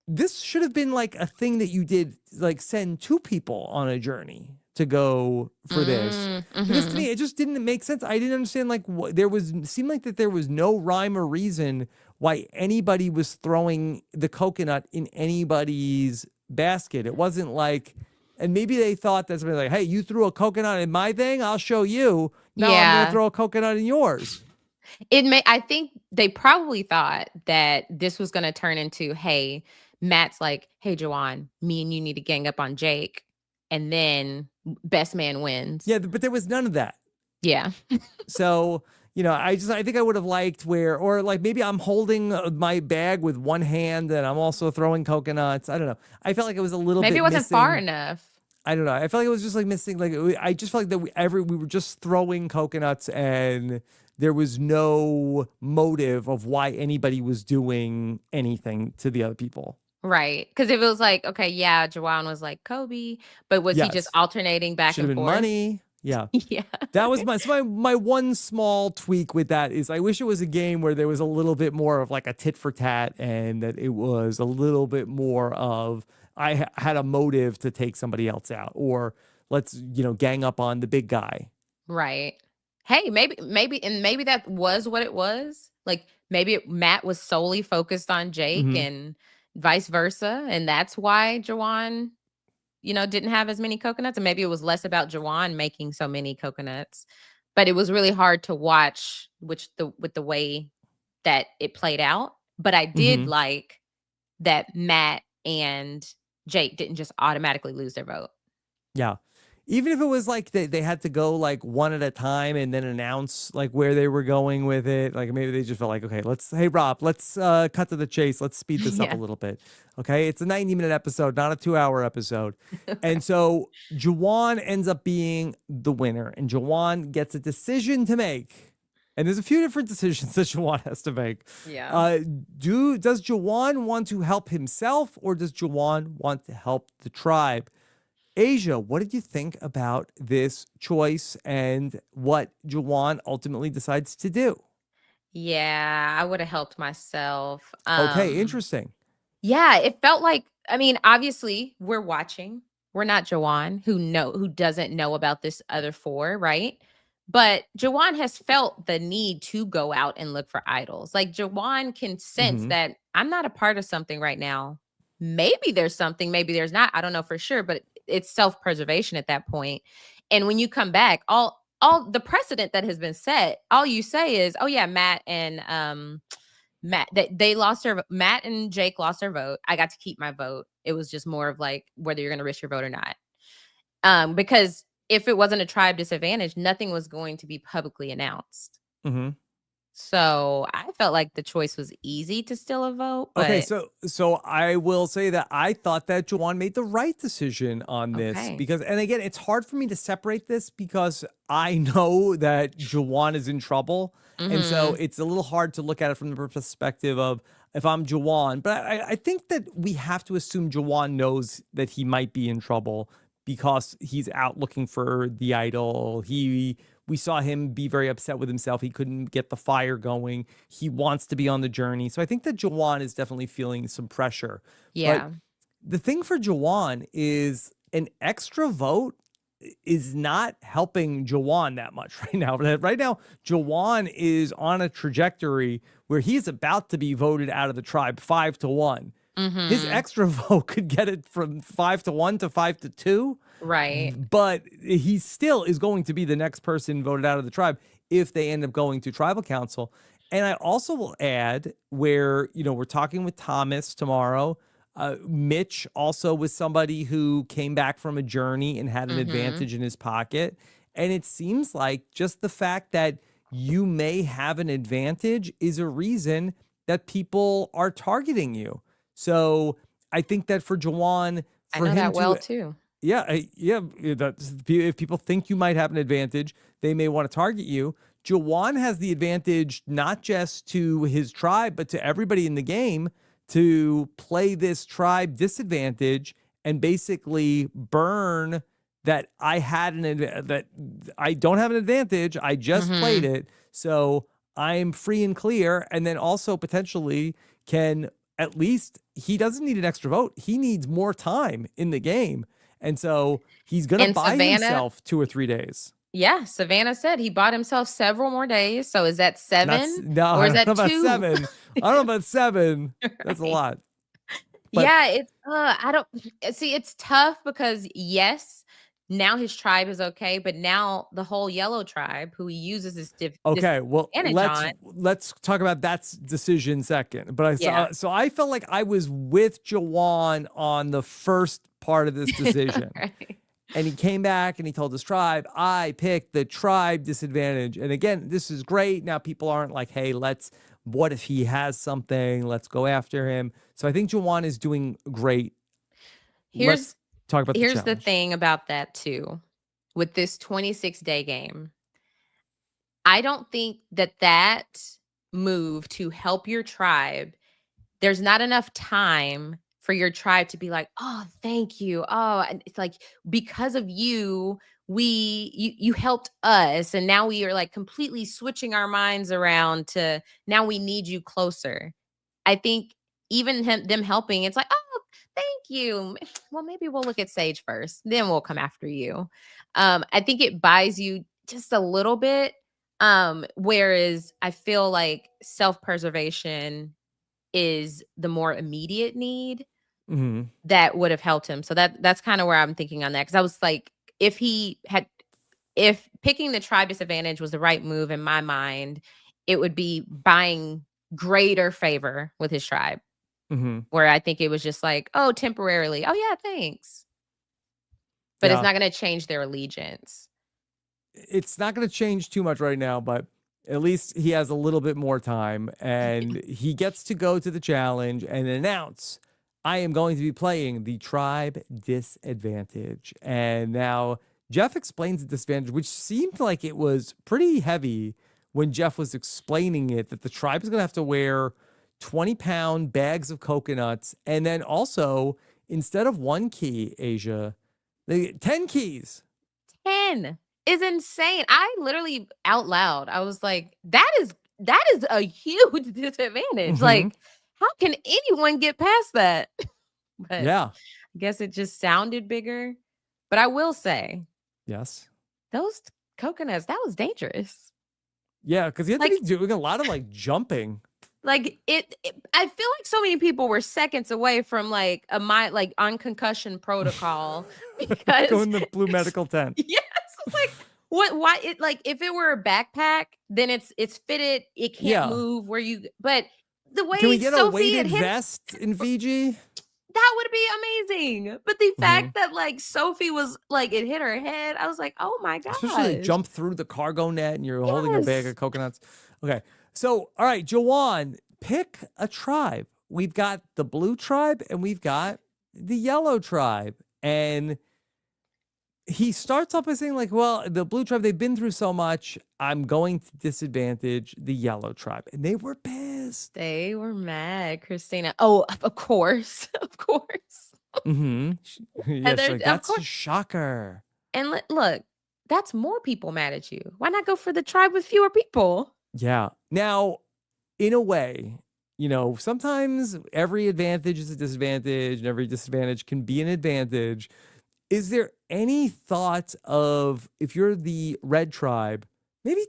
this should have been like a thing that you did, like send 2 people on a journey to go for this. Because to me, it just didn't make sense. I didn't understand, like, seemed like that there was no rhyme or reason why anybody was throwing the coconut in anybody's basket. It wasn't like, and maybe they thought that somebody like, hey, you threw a coconut in my thing, I'll show you. Now I'm going to throw a coconut in yours. I think they probably thought that this was going to turn into, hey, Matt's like, hey, Jawan, me and you need to gang up on Jake, and then best man wins. Yeah, but there was none of that. Yeah. So, I think I would have liked or like maybe I'm holding my bag with one hand and I'm also throwing coconuts. I don't know. I felt like it was a little bit maybe it wasn't missing. far enough. I don't know. I felt like it was just like missing. Like, I just felt like that we were just throwing coconuts and there was no motive of why anybody was doing anything to the other people. Right. Because if it was like, okay, yeah, Jawan was like Kobe, but was he just alternating back and forth? Money. Yeah. Yeah. That was my one small tweak with that is I wish it was a game where there was a little bit more of like a tit for tat, and that it was a little bit more of I had a motive to take somebody else out, or let's, gang up on the big guy. Right. Hey, maybe that was what it was. Like maybe Matt was solely focused on Jake and vice versa. And that's why Jawan, didn't have as many coconuts. And maybe it was less about Jawan making so many coconuts. But it was really hard to watch with the way that it played out. But I did like that Matt and Jake didn't just automatically lose their vote. Yeah. Even if it was like they had to go like one at a time and then announce like where they were going with it. Like maybe they just felt like, okay, hey, Rob, let's cut to the chase. Let's speed this up a little bit. Okay. It's a 90-minute episode, not a 2-hour episode. And so Jawan ends up being the winner, and Jawan gets a decision to make. And there's a few different decisions that Jawan has to make. Yeah. Does Jawan want to help himself, or does Jawan want to help the tribe? Aysha, what did you think about this choice and what Jawan ultimately decides to do? Yeah, I would have helped myself. Okay, interesting. Yeah, it felt like, obviously we're watching. We're not Jawan, who doesn't know about this other 4, right? But Jawan has felt the need to go out and look for idols. Like Jawan can sense that I'm not a part of something right now. Maybe there's something, maybe there's not. I don't know for sure, but it's self-preservation at that point. And when you come back, all the precedent that has been set, all you say is, oh yeah, Matt and Matt and Jake lost their vote. I got to keep my vote. It was just more of like whether you're going to risk your vote or not. Because if it wasn't a tribe disadvantage, nothing was going to be publicly announced. So I felt like the choice was easy to steal a vote. But... Okay, so I will say that I thought that Jawan made the right decision on this because, and again, it's hard for me to separate this because I know that Jawan is in trouble. And so it's a little hard to look at it from the perspective of if I'm Jawan. But I think that we have to assume Jawan knows that he might be in trouble because he's out looking for the idol. We saw him be very upset with himself. He couldn't get the fire going. He wants to be on the journey. So I think that Jawan is definitely feeling some pressure. Yeah. But the thing for Jawan is an extra vote is not helping Jawan that much right now. Right now, Jawan is on a trajectory where he's about to be voted out of the tribe 5-1. His extra vote could get it from 5-1 to 5-2. Right. But he still is going to be the next person voted out of the tribe if they end up going to tribal council. And I also will add where, we're talking with Thomas tomorrow. Mitch also was somebody who came back from a journey and had an advantage in his pocket. And it seems like just the fact that you may have an advantage is a reason that people are targeting you. So I think that for Jawan, I know that well too. Yeah. If people think you might have an advantage, they may want to target you. Jawan has the advantage not just to his tribe, but to everybody in the game to play this tribe disadvantage and basically burn that that I don't have an advantage. I just played it. So I'm free and clear. And then also potentially can at least, he doesn't need an extra vote. He needs more time in the game. And so he's going to buy himself 2 or 3 days. Yeah, Savannah said he bought himself several more days. So is that 7? No, or is that 2? About 7. I don't know about 7. That's a lot. But, yeah, it's I don't see. It's tough because yes, now his tribe is okay, but now the whole yellow tribe, who he uses this okay. Well, let's talk about that decision second. But so I felt like I was with Jawan on the first part of this decision. Right. And he came back and he told his tribe, I picked the tribe disadvantage. And again, this is great. Now people aren't like, hey, what if he has something? Let's go after him. So I think Jawan is doing great. Let's talk about Here's the thing about that too. With this 26-day game, I don't think that move to help your tribe, there's not enough time for your tribe to be like, oh, thank you. Oh, and it's like, because of you, you helped us. And now we are like completely switching our minds around to now we need you closer. I think even them helping, it's like, oh, thank you. Well, maybe we'll look at Sage first, then we'll come after you. I think it buys you just a little bit. Whereas I feel like self-preservation is the more immediate need. That would have helped him. So that's kind of where I'm thinking on that. Because I was like, if picking the tribe disadvantage was the right move in my mind, it would be buying greater favor with his tribe. Where I think it was just like, oh, temporarily. Oh yeah, thanks. But it's not going to change their allegiance. It's not going to change too much right now, but at least he has a little bit more time and he gets to go to the challenge and announce, I am going to be playing the tribe disadvantage. And now Jeff explains the disadvantage, which seemed like it was pretty heavy when Jeff was explaining it, that the tribe is going to have to wear 20-pound bags of coconuts. And then also, instead of 1 key, Asia, 10 keys. 10 is insane. I literally out loud, I was like, that is a huge disadvantage. Like, how can anyone get past that? But yeah, I guess it just sounded bigger. But I will say, yes, those coconuts, that was dangerous. Yeah, because you had to be doing a lot of like jumping. Like I feel like so many people were seconds away from like on concussion protocol because going to the blue medical tent. Yes, like why it like if it were a backpack, then it's fitted, it can't move where you. But the way can we get a weighted vest in Fiji? That would be amazing. But the fact that like Sophie was like it hit her head, I was like, oh my god! Especially jump through the cargo net and you're holding a bag of coconuts. Okay, so all right, Jawan, pick a tribe. We've got the blue tribe and we've got the yellow tribe, and he starts off by saying like, well, the blue tribe, they've been through so much. I'm going to disadvantage the yellow tribe. And they were pissed. They were mad, Christina. Oh, of course. Of course. Mm-hmm. Yeah, And she's they're, like, of that's a course, shocker. and look, that's more people mad at you. Why not go for the tribe with fewer people? Yeah. Now, in a way, sometimes every advantage is a disadvantage and every disadvantage can be an advantage. Is there any thought of, if you're the red tribe, maybe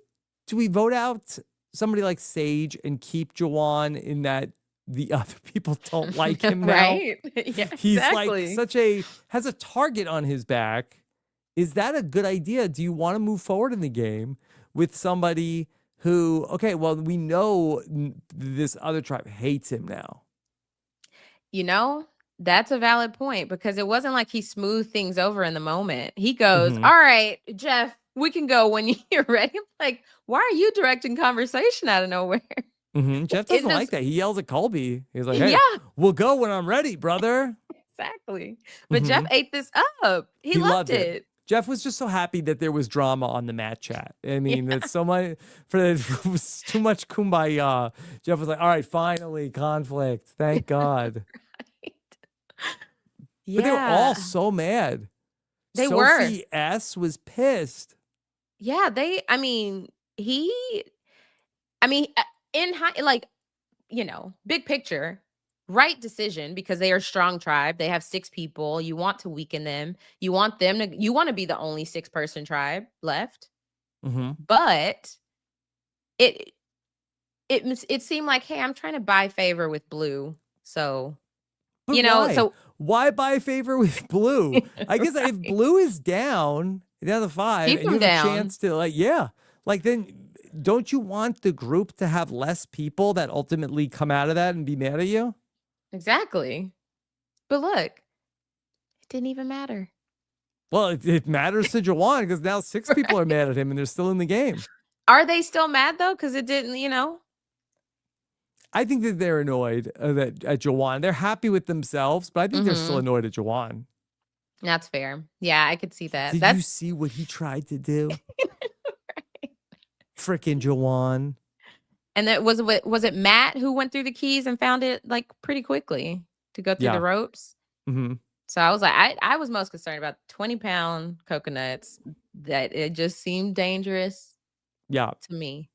do we vote out somebody like Sage and keep Jawan in that the other people don't like him now? Right? Yeah, He's like exactly. has a target on his back. Is that a good idea? Do you want to move forward in the game with somebody who, okay, well, we know this other tribe hates him now? That's a valid point, because it wasn't like he smoothed things over in the moment. He goes, Mhm. all right, Jeff, we can go when you're ready. I'm like, why are you directing conversation out of nowhere? Jeff It doesn't like just, that. He yells at Colby. He's like, hey, yeah, we'll go when I'm ready, brother. exactly. But Jeff Mhm. ate this up. He He loved loved it. it. Jeff was just so happy that there was drama on the Matt chat. I mean, that's so much, it was too much kumbaya. Jeff was like, all right, finally, conflict. Thank God. But they were all Yeah, so mad. they were. Sophie S. was pissed. Yeah, I mean, in high, like, big picture, right decision, because they are a strong tribe. They have 6 people. You want to weaken them. You want to be the only 6-person tribe left. Mm-hmm. But it it seemed like, hey, I'm trying to buy favor with Blue. So, But why? Why buy favor with Blue? I guess if Blue is down to 5, keep and you them have a down. chance to, then don't you want the group to have less people that ultimately come out of that and be mad at you? Exactly. But look, it didn't even matter. Well, it matters to Jawan, because now 6 people are mad at him and they're still in the game. Are they still mad though? Because it didn't, I think that they're annoyed at Jawan. They're happy with themselves, but I think they're still annoyed at Jawan. That's fair. Yeah, I could see that. Did you see what he tried to do? Right. Frickin' Jawan. And that was it Matt who went through the keys and found it like pretty quickly to go through the ropes? Mm-hmm. So I was like, I was most concerned about 20-pound coconuts, that it just seemed dangerous. Yeah. To me.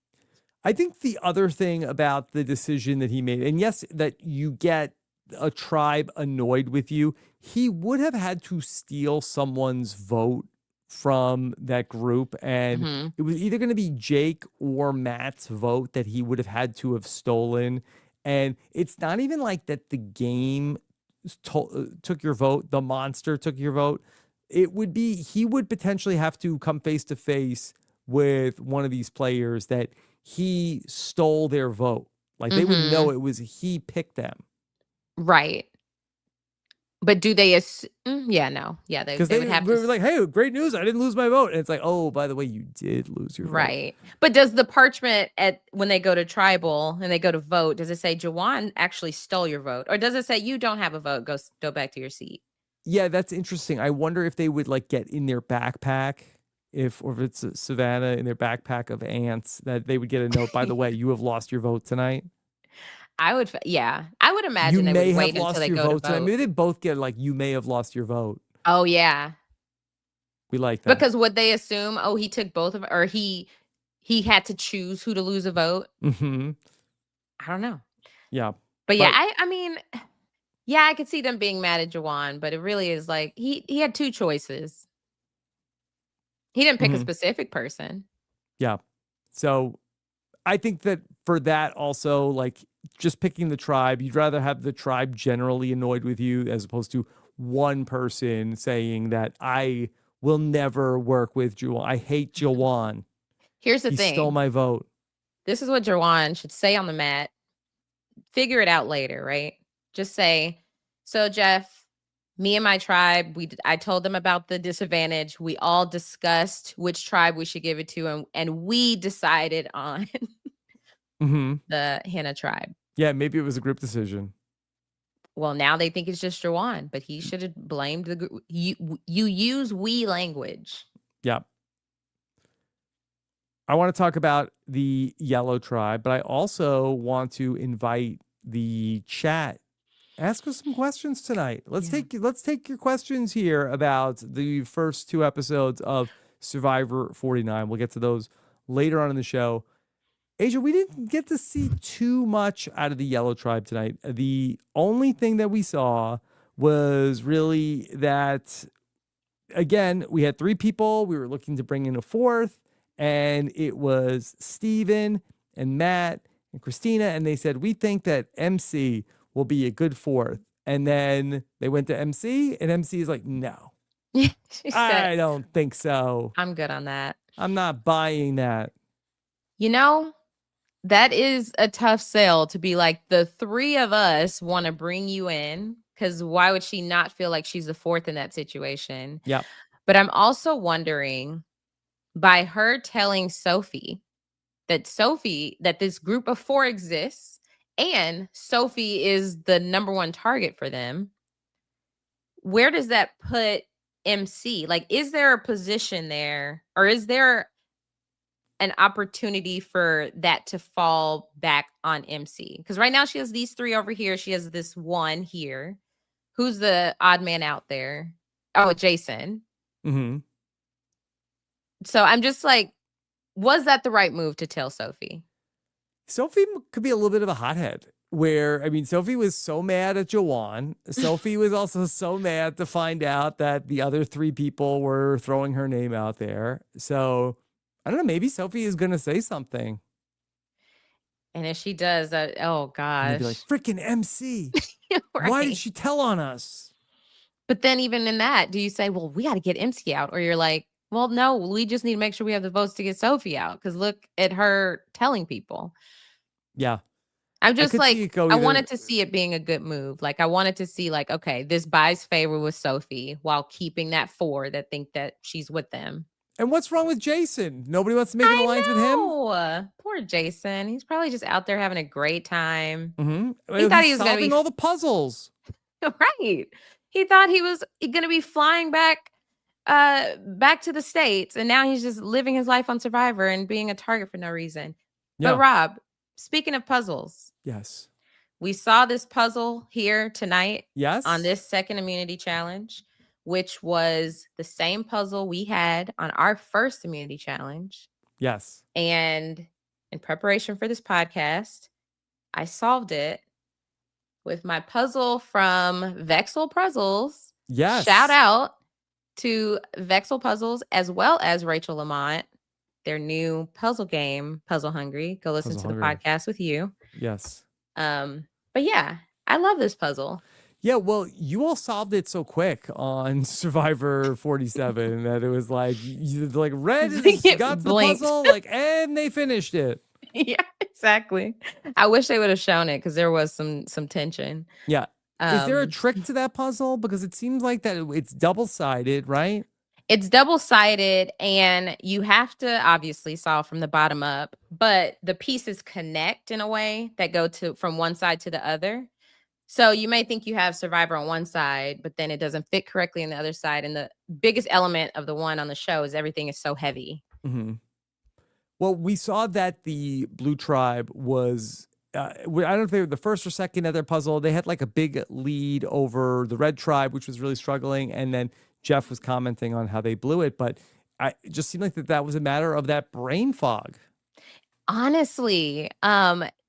I think the other thing about the decision that he made, and yes, that you get a tribe annoyed with you, he would have had to steal someone's vote from that group. And it was either going to be Jake or Matt's vote that he would have had to have stolen. And it's not even like that the game took your vote, the monster took your vote. It would be, he would potentially have to come face to face with one of these players that he stole their vote. Like they would know it was he picked them. Right. But do they yeah, no. Yeah, they would have to. Were like, hey, great news, I didn't lose my vote. And it's like, oh, by the way, you did lose your vote. Right. But does the parchment when they go to tribal and they go to vote, does it say Jawan actually stole your vote? Or does it say you don't have a vote, go back to your seat? Yeah, that's interesting. I wonder if they would like get in their backpack, or if it's a Savannah in their backpack of ants, that they would get a note, by the way, you have lost your vote tonight. I would imagine they would wait until they go to vote. Maybe they both get like, you may have lost your vote. Oh yeah. We like that. Because would they assume, oh, he took both of, or he had to choose who to lose a vote? Mm-hmm. I don't know. Yeah. But yeah, I mean, yeah, I could see them being mad at Jawan, but it really is like he had 2 choices. He didn't pick a specific person. Yeah. So I think that for that also, like just picking the tribe, you'd rather have the tribe generally annoyed with you as opposed to one person saying that I will never work with Jawan. I hate Jawan. Here's the thing. He stole my vote. This is what Jawan should say on the mat. Figure it out later, right? Just say, so Jeff, me and my tribe, I told them about the disadvantage. We all discussed which tribe we should give it to, and we decided on the Henna tribe. Yeah, maybe it was a group decision. Well, now they think it's just Jawan, but he should have blamed the group. You use we language. Yeah. I want to talk about the yellow tribe, but I also want to invite the chat Ask us some questions tonight. Let's take your questions here about the first 2 episodes of Survivor 49. We'll get to those later on in the show. Aysha, we didn't get to see too much out of the Yellow Tribe tonight. The only thing that we saw was really that, again, we had 3 people. We were looking to bring in a 4th, and it was Stephen and Matt and Christina, and they said, we think that MC will be a good 4th. And then they went to MC, and MC is like, no, I don't think so. I'm good on that. I'm not buying that. You know, that is a tough sell to be like, the 3 of us want to bring you in, because why would she not feel like she's the 4th in that situation? Yeah. But I'm also wondering, by her telling Sophie that this group of 4 exists and Sophie is the number 1 target for them, where does that put MC? Like, is there a position there, or is there an opportunity for that to fall back on MC? Because right now she has these 3 over here. She has this 1 here. Who's the odd man out there? Oh, Jason. Mm-hmm. So I'm just like, was that the right move to tell Sophie? Sophie could be a little bit of a hothead. Where, I mean, Sophie was so mad at Jawan. Sophie was also so mad to find out that the other 3 people were throwing her name out there. So, I don't know, maybe Sophie is going to say something. And if she does, oh gosh. Be like, freaking MC. Right. Why did she tell on us? But then even in that, do you say, well, we got to get MC out? Or you're like, well, no, we just need to make sure we have the votes to get Sophie out. Because look at her telling people. Yeah. I'm just like, I wanted to see it being a good move. Like, I wanted to see, like, okay, this buys favor with Sophie while keeping that 4 that think that she's with them. And what's wrong with Jason? Nobody wants to make an alliance with him? Poor Jason. He's probably just out there having a great time. Mm-hmm. He thought he was going solving all the puzzles. Right. He thought he was going to be flying back to the States. And now he's just living his life on Survivor and being a target for no reason. Yeah. But Rob, speaking of puzzles. Yes. We saw this puzzle here tonight. Yes. On this second immunity challenge, which was the same puzzle we had on our first immunity challenge. Yes. And in preparation for this podcast, I solved it with my puzzle from Vexel Puzzles. Yes. Shout out to Vexel Puzzles as well as Rachel Lamont. Their new puzzle game, Puzzle Hungry. Go listen to the podcast with you. Yes. But yeah, I love this puzzle. Yeah, well, you all solved it so quick on Survivor 47 that it was like Red got the puzzle, and they finished it. Yeah, exactly. I wish they would have shown it because there was some tension. Yeah. Is there a trick to that puzzle? Because it seems like that it's double-sided, right? It's double-sided, and you have to obviously solve from the bottom up, but the pieces connect in a way that go from one side to the other. So you may think you have Survivor on one side, but then it doesn't fit correctly on the other side. And the biggest element of the one on the show is everything is so heavy. Mm-hmm. Well, we saw that the Blue Tribe was, I don't know if they were the first or second at their puzzle. They had like a big lead over the Red Tribe, which was really struggling. And then Jeff was commenting on how they blew it. But it just seemed like that was a matter of that brain fog. Honestly,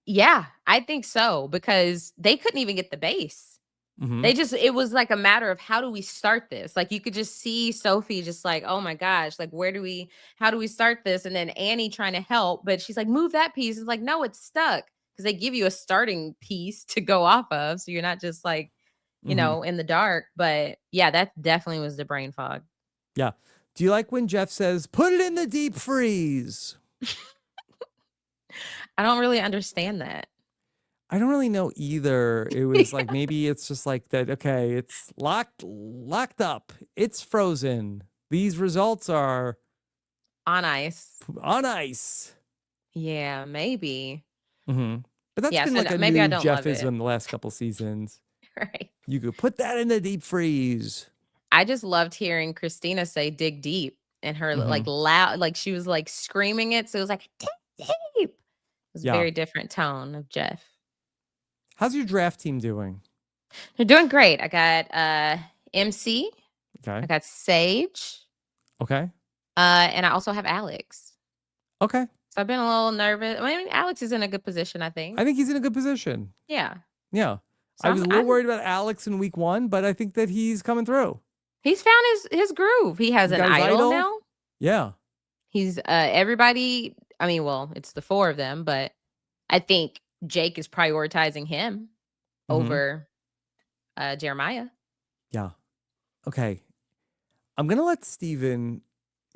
yeah, I think so, because they couldn't even get the base. Mm-hmm. It was like a matter of how do we start this? Like you could just see Sophie just like, oh my gosh, like how do we start this? And then Annie trying to help, but she's like, move that piece. It's like, no, it's stuck, because they give you a starting piece to go off of. So you're not just like, you know, in the dark. But yeah, that definitely was the brain fog. Yeah. Do you like when Jeff says, put it in the deep freeze? I don't really understand that. I don't really know either. It was like, maybe it's just like that. Okay, it's locked up. It's frozen. These results are on ice. On ice. Yeah, maybe. Mm-hmm. But that's been like a new Jeffism the last couple seasons. Right. You could put that in the deep freeze. I just loved hearing Christina say dig deep, and her like loud, like she was like screaming it. So it was like dig deep. It was a very different tone of Jeff. How's your draft team doing? They're doing great. I got MC. Okay. I got Sage. Okay. And I also have Alex. Okay. So I've been a little nervous. I mean, Alex is in a good position, I think. I think he's in a good position. Yeah. Yeah. So I was a little worried about Alex in week 1, but I think that he's coming through. He's found his groove. He has an idol now. Yeah. He's everybody. I mean, well, it's the 4 of them, but I think Jake is prioritizing him over Jeremiah. Yeah. Okay. I'm going to let Stephen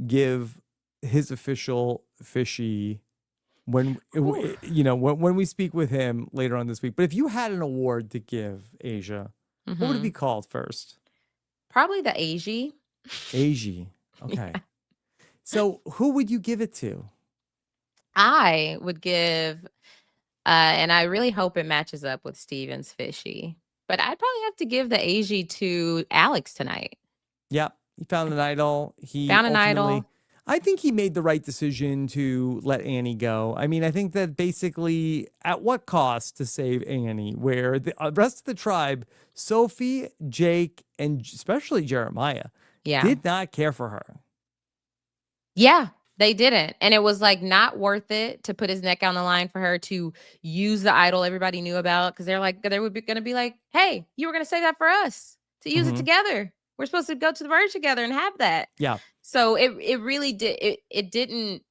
give his official fishy when when we speak with him later on this week. But if you had an award to give, Aysha, what would it be called first? Probably the Aysha. Aysha. Okay. Yeah. So who would you give it to? I would give, and I really hope it matches up with Steven's fishy, but I'd probably have to give the Aysha to Alex tonight. Yep. He found an idol. He found an idol. I think he made the right decision to let Annie go. I mean, I think that basically at what cost to save Annie, where the rest of the tribe, Sophie, Jake, and especially Jeremiah, did not care for her. Yeah, they didn't. And it was like not worth it to put his neck on the line for her to use the idol everybody knew about. Because they're like, they were going to be like, hey, you were going to save that for us to use it together. We're supposed to go to the merge together and have that. Yeah. So it really did. It didn't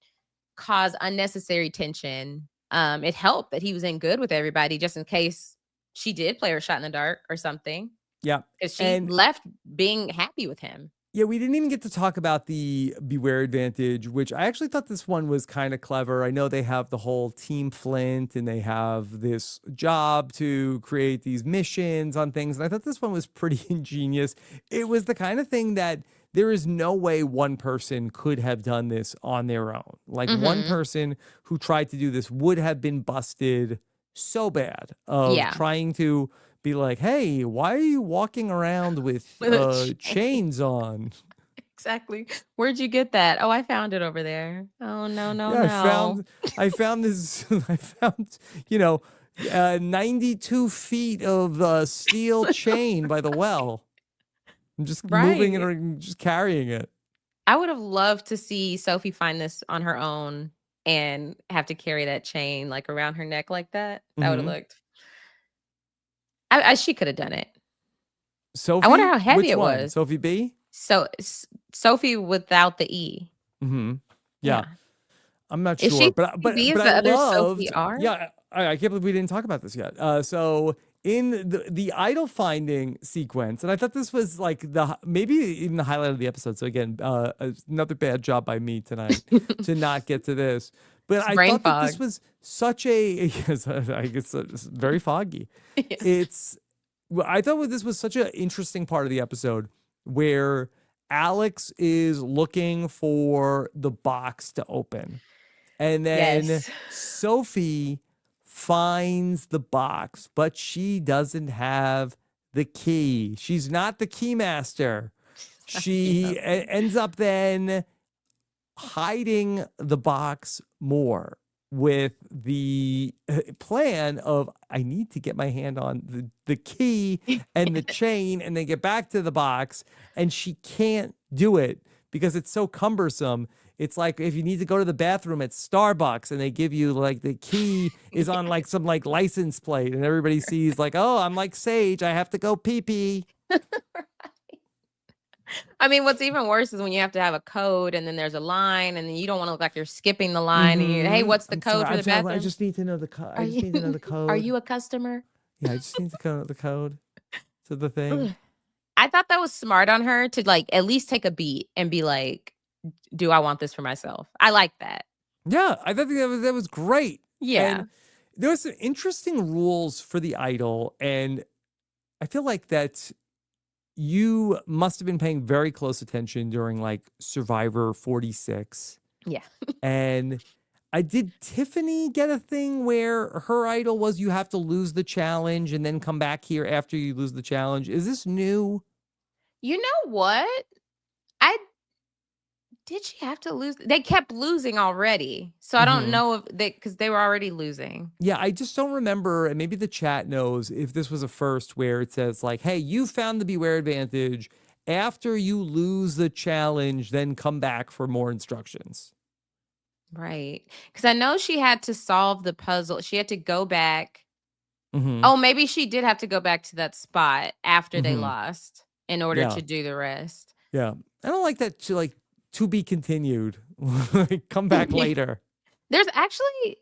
cause unnecessary tension. It helped that he was in good with everybody just in case she did play her shot in the dark or something. Yeah. Because she left being happy with him. Yeah, we didn't even get to talk about the Beware Advantage, which I actually thought this one was kind of clever. I know they have the whole Team Flint and they have this job to create these missions on things. And I thought this one was pretty ingenious. It was the kind of thing that there is no way one person could have done this on their own. Like one person who tried to do this would have been busted so bad of trying to be like, hey, why are you walking around with chains on? Exactly. Where'd you get that? Oh, I found it over there. Oh, no. I found this, 92 feet of steel chain by the well. I'm just moving it or just carrying it. I would have loved to see Sophie find this on her own and have to carry that chain like around her neck like that. That would have looked. She could have done it. Sophie? I wonder how heavy Which it one? was. Sophie B? So Sophie without the E. Yeah. I'm not sure. Is she but B but the I other loved, Sophie R? Yeah, I can't believe we didn't talk about this yet. So in the idol finding sequence, and I thought this was like maybe even the highlight of the episode. So again, another bad job by me tonight to not get to this. But I thought that this was such a I guess it's very foggy. I thought this was such an interesting part of the episode where Alex is looking for the box to open. And then Sophie finds the box, but she doesn't have the key. She's not the key master. She ends up then hiding the box more with the plan of I need to get my hand on the key and the chain and then get back to the box. And she can't do it because it's so cumbersome. It's like if you need to go to the bathroom at Starbucks and they give you like the key is on like some like license plate and everybody sees like, oh, I'm like Sage. I have to go pee-pee. I mean, what's even worse is when you have to have a code and then there's a line and then you don't want to look like you're skipping the line. And hey, what's the code for the bathroom? I just need to know the code. I just need to know the code. Are you a customer? Yeah, I just need to know the code to the thing. I thought that was smart on her to like at least take a beat and be like, do I want this for myself? I like that. Yeah, I thought that was great. Yeah. And there was some interesting rules for the idol. And I feel like that you must have been paying very close attention during like Survivor 46. Yeah. And did Tiffany get a thing where her idol was you have to lose the challenge and then come back here after you lose the challenge? Is this new? You know what? I Did she have to lose? They kept losing already. So I don't know if because they were already losing. Yeah, I just don't remember, and maybe the chat knows if this was a first where it says like, hey, you found the Beware advantage. After you lose the challenge, then come back for more instructions. Right. Because I know she had to solve the puzzle. She had to go back. Oh, maybe she did have to go back to that spot after they lost in order to do the rest. Yeah. I don't like that to be continued. Come back later. There's actually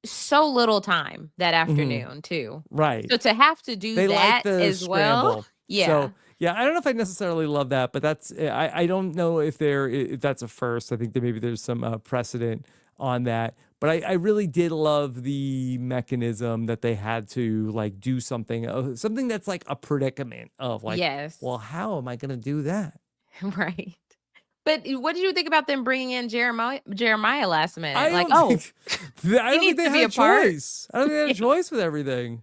so little time that afternoon too. Right. So to have to do that as scramble. well. Yeah. So yeah, I don't know if I necessarily love that, but that's I don't know if that's a first. I think that maybe there's some precedent on that. But I really did love the mechanism that they had to like do something that's like a predicament of like, well, how am I going to do that? Right. But what did you think about them bringing in Jeremiah last minute? I don't think they had a choice. I don't think they had a choice with everything.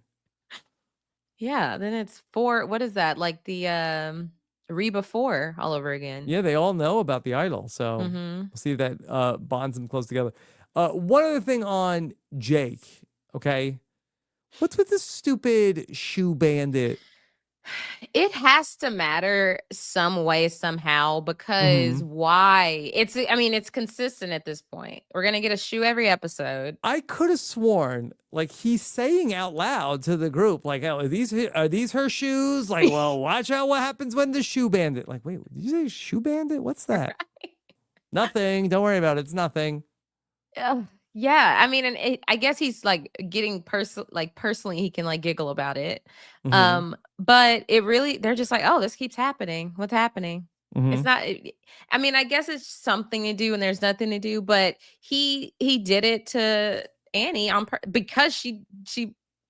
Yeah, then it's 4. What is that? Like the Reba 4 all over again. Yeah, they all know about the idol, so we'll see if that bonds them close together. One other thing on Jake, okay? What's with this stupid shoe bandit? It has to matter some way, somehow, because why? It's consistent at this point. We're going to get a shoe every episode. I could have sworn, like, he's saying out loud to the group, like, oh, are these her shoes? Like, well, watch out what happens when the shoe bandit. Like, wait, did you say shoe bandit? What's that? Right. Nothing. Don't worry about it. It's nothing. Yeah, and I guess he's like getting personally, he can like giggle about it. But it really, they're just like, oh, this keeps happening. What's happening? It's not. I guess it's something to do, and there's nothing to do. But he did it to Annie because she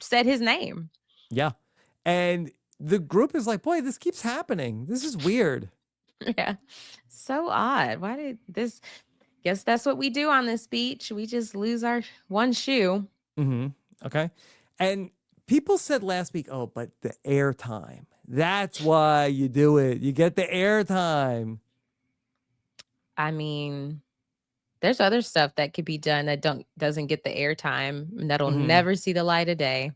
said his name. Yeah, and the group is like, boy, this keeps happening. This is weird. Yeah, so odd. Why did this? Guess that's what we do on this beach. We just lose our one shoe. Okay. And people said last week, oh, but the airtime. That's why you do it. You get the airtime. I mean, there's other stuff that could be done that doesn't get the airtime and that'll never see the light of day.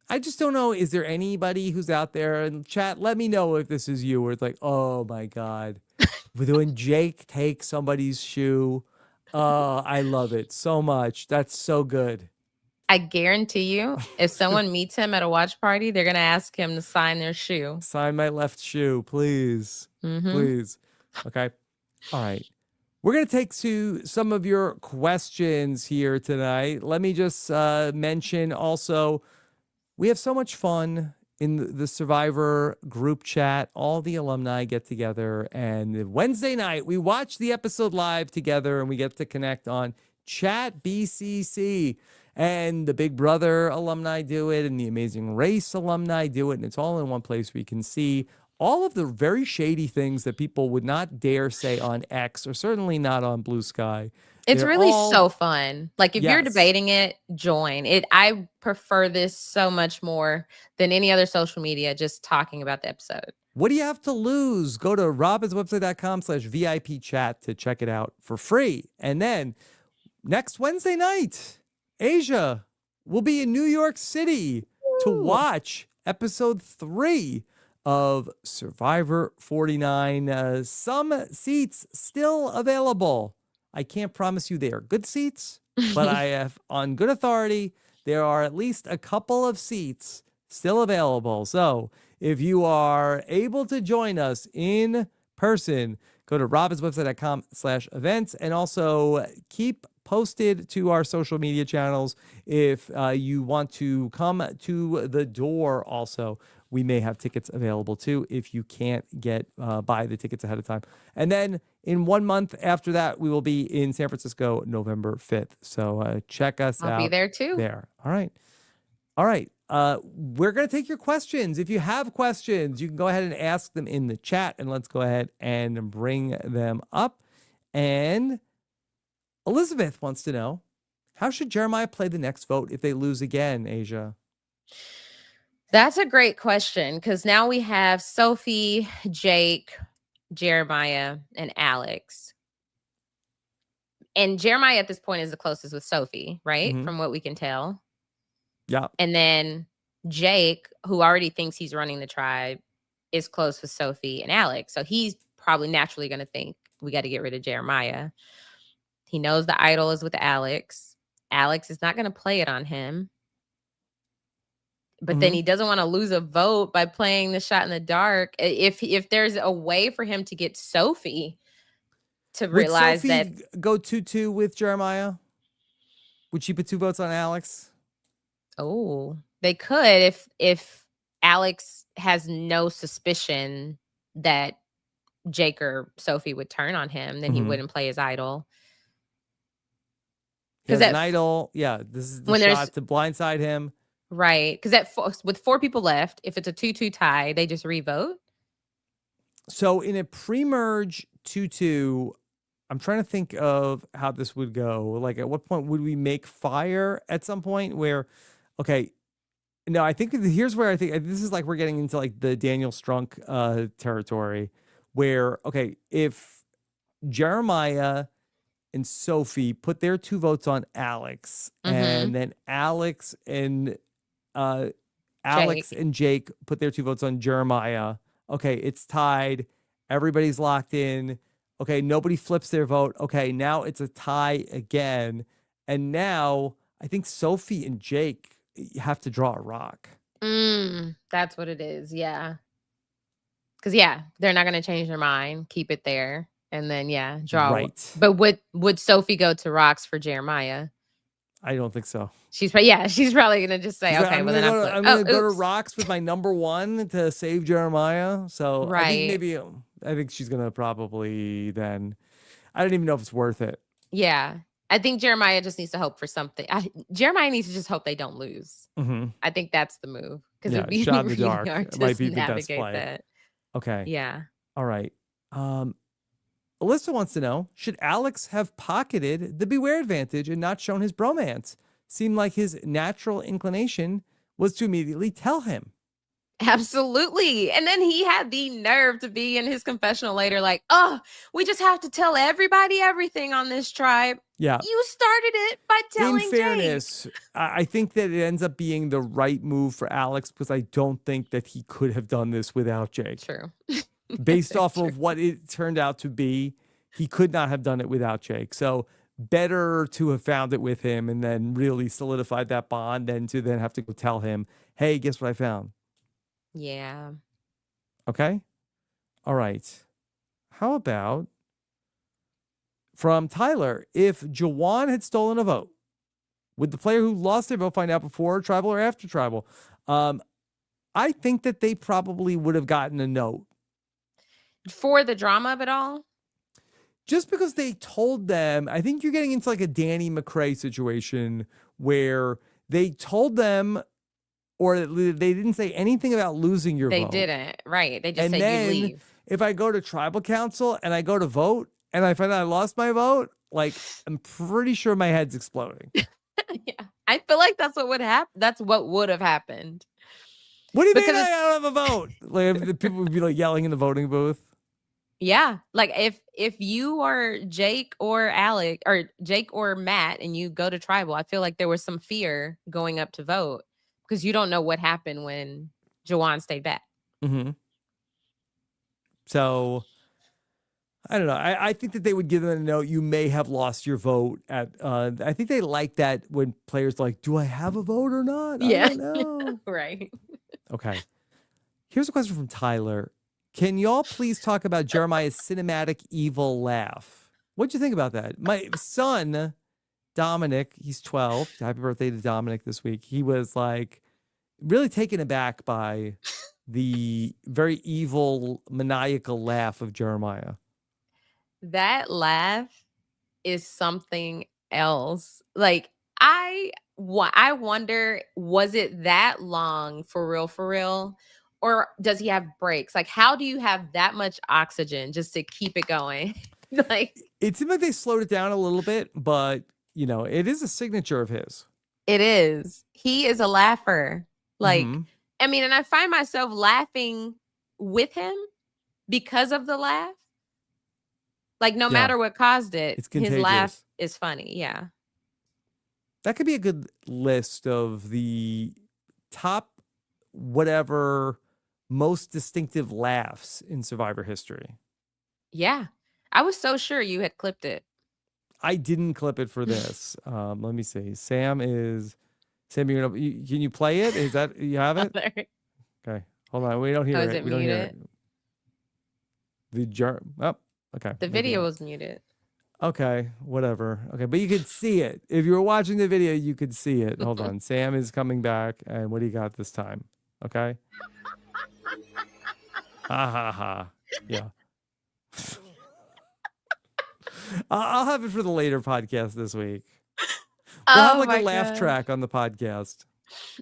I just don't know. Is there anybody who's out there in chat? Let me know if this is you, where it's like, oh my God. When Jake takes somebody's shoe, I love it so much. That's so good. I guarantee you, if someone meets him at a watch party, they're going to ask him to sign their shoe. Sign my left shoe, please. Please. Okay. All right. We're going to take to some of your questions here tonight. Let me just mention also, we have so much fun in the Survivor group chat. All the alumni get together, and Wednesday night we watch the episode live together, and we get to connect on Chat BCC. And the Big Brother alumni do it, and the Amazing Race alumni do it, and it's all in one place where you can see all of the very shady things that people would not dare say on X, or certainly not on Blue Sky. It's really so fun. Like, if you're debating it, join it. I prefer this so much more than any other social media, just talking about the episode. What do you have to lose? Go to robinswebsite.com/VIP chat to check it out for free. And then next Wednesday night, Aysha will be in New York City to watch episode 3 of Survivor 49. Some seats still available. I can't promise you they are good seats, but I have on good authority, there are at least a couple of seats still available. So if you are able to join us in person, go to robinswebsite.com/events, and also keep posted to our social media channels if you want to come to the door. Also, we may have tickets available too if you can't buy the tickets ahead of time. And then in 1 month after that, we will be in San Francisco, November 5th. So check us out. I'll be there too. All right. We're going to take your questions. If you have questions, you can go ahead and ask them in the chat, and let's go ahead and bring them up. And Elizabeth wants to know, how should Jeremiah play the next vote if they lose again, Aysha? That's a great question, because now we have Sophie, Jake, Jeremiah, and Alex. And Jeremiah at this point is the closest with Sophie, right? From what we can tell. Yeah. And then Jake, who already thinks he's running the tribe, is close with Sophie and Alex. So he's probably naturally going to think we got to get rid of Jeremiah. He knows the idol is with Alex. Alex is not going to play it on him. But then he doesn't want to lose a vote by playing the shot in the dark. If there's a way for him to get Sophie to realize Sophie that go 2-2 with Jeremiah, would she put 2 votes on Alex? Oh, they could if Alex has no suspicion that Jake or Sophie would turn on him, then he wouldn't play his idol. Because an idol, yeah, this is the shot to blindside him. Right. Because with 4 people left, if it's a 2-2 tie, they just revote. So in a pre-merge 2-2, I'm trying to think of how this would go. Like, at what point would we make fire at some point where, okay, no, I think here's where I think this is like we're getting into like the Daniel Strunk territory where, okay, if Jeremiah and Sophie put their 2 votes on Alex and then Alex and Jake put their 2 votes on Jeremiah. Okay, it's tied. Everybody's locked in. Okay, nobody flips their vote. Okay, now it's a tie again. And now I think Sophie and Jake have to draw a rock. That's what it is. Yeah. Because, yeah, they're not going to change their mind. Keep it there. And then, yeah, draw. Right. But would Sophie go to rocks for Jeremiah? I don't think so. She's probably going to just say, okay, I'm well, then I'm going to go to rocks with my number 1 to save Jeremiah. So I think she's going to probably then, I don't even know if it's worth it. Yeah. I think Jeremiah just needs to hope for something. Jeremiah needs to just hope they don't lose. I think that's the move. Because it'd be shot in the really dark. hard to might be the best navigate play. that. Okay. Yeah. All right. Alyssa wants to know, should Alex have pocketed the beware advantage and not shown his bromance? Seemed like his natural inclination was to immediately tell him. Absolutely. And then he had the nerve to be in his confessional later like, oh, we just have to tell everybody everything on this tribe. Yeah. You started it by telling In fairness, Jake. I think that it ends up being the right move for Alex because I don't think that he could have done this without Jake. True. Based off of what it turned out to be, he could not have done it without Jake. So better to have found it with him and then really solidified that bond than to then have to go tell him, hey, guess what I found? Yeah. Okay. All right. How about from Tyler, if Jawan had stolen a vote, would the player who lost their vote find out before tribal or after tribal? I think that they probably would have gotten a note. For the drama of it all? Just because they told them, I think you're getting into like a Danny McRae situation where they told them or they didn't say anything about losing your vote. They didn't. Right. They just and said then, you leave. If I go to tribal council and I go to vote and I find out I lost my vote, like I'm pretty sure my head's exploding. Yeah. I feel like that's what would happen. That's what would have happened. What do you mean I don't have a vote? Like the people would be like yelling in the voting booth. Yeah. Like if you are Jake or Alec or Jake or Matt and you go to tribal, I feel like there was some fear going up to vote because you don't know what happened when Jawan stayed back. So I don't know. I think that they would give them a note. You may have lost your vote at. I think they like that when players are like, do I have a vote or not? Yeah. I don't know. Right. Okay. Here's a question from Tyler. Can y'all please talk about Jeremiah's cinematic evil laugh? What'd you think about that? My son, Dominic, he's 12. Happy birthday to Dominic this week. He was like really taken aback by the very evil, maniacal laugh of Jeremiah. That laugh is something else. Like I wonder, was it that long for real? Or does he have breaks? Like, how do you have that much oxygen just to keep it going? Like, it seemed like they slowed it down a little bit, but you know, it is a signature of his. It is. He is a laugher. Like, I mean, and I find myself laughing with him because of the laugh. Like, no matter what caused it, his laugh is funny. Yeah. That could be a good list of the top whatever most distinctive laughs in Survivor history. Yeah. I was so sure you had clipped it. I didn't clip it for this. Let me see. Sam, can you play it? Is that, you have it? Okay. Hold on. We don't hear it. We don't hear it. Okay. The video was muted. Okay, whatever. Okay, but you could see it. If you were watching the video, you could see it. Hold on. Sam is coming back, and what do you got this time? Okay. Ha ha ha. Yeah. I'll have it for the later podcast this week. We'll have like a laugh track on the podcast.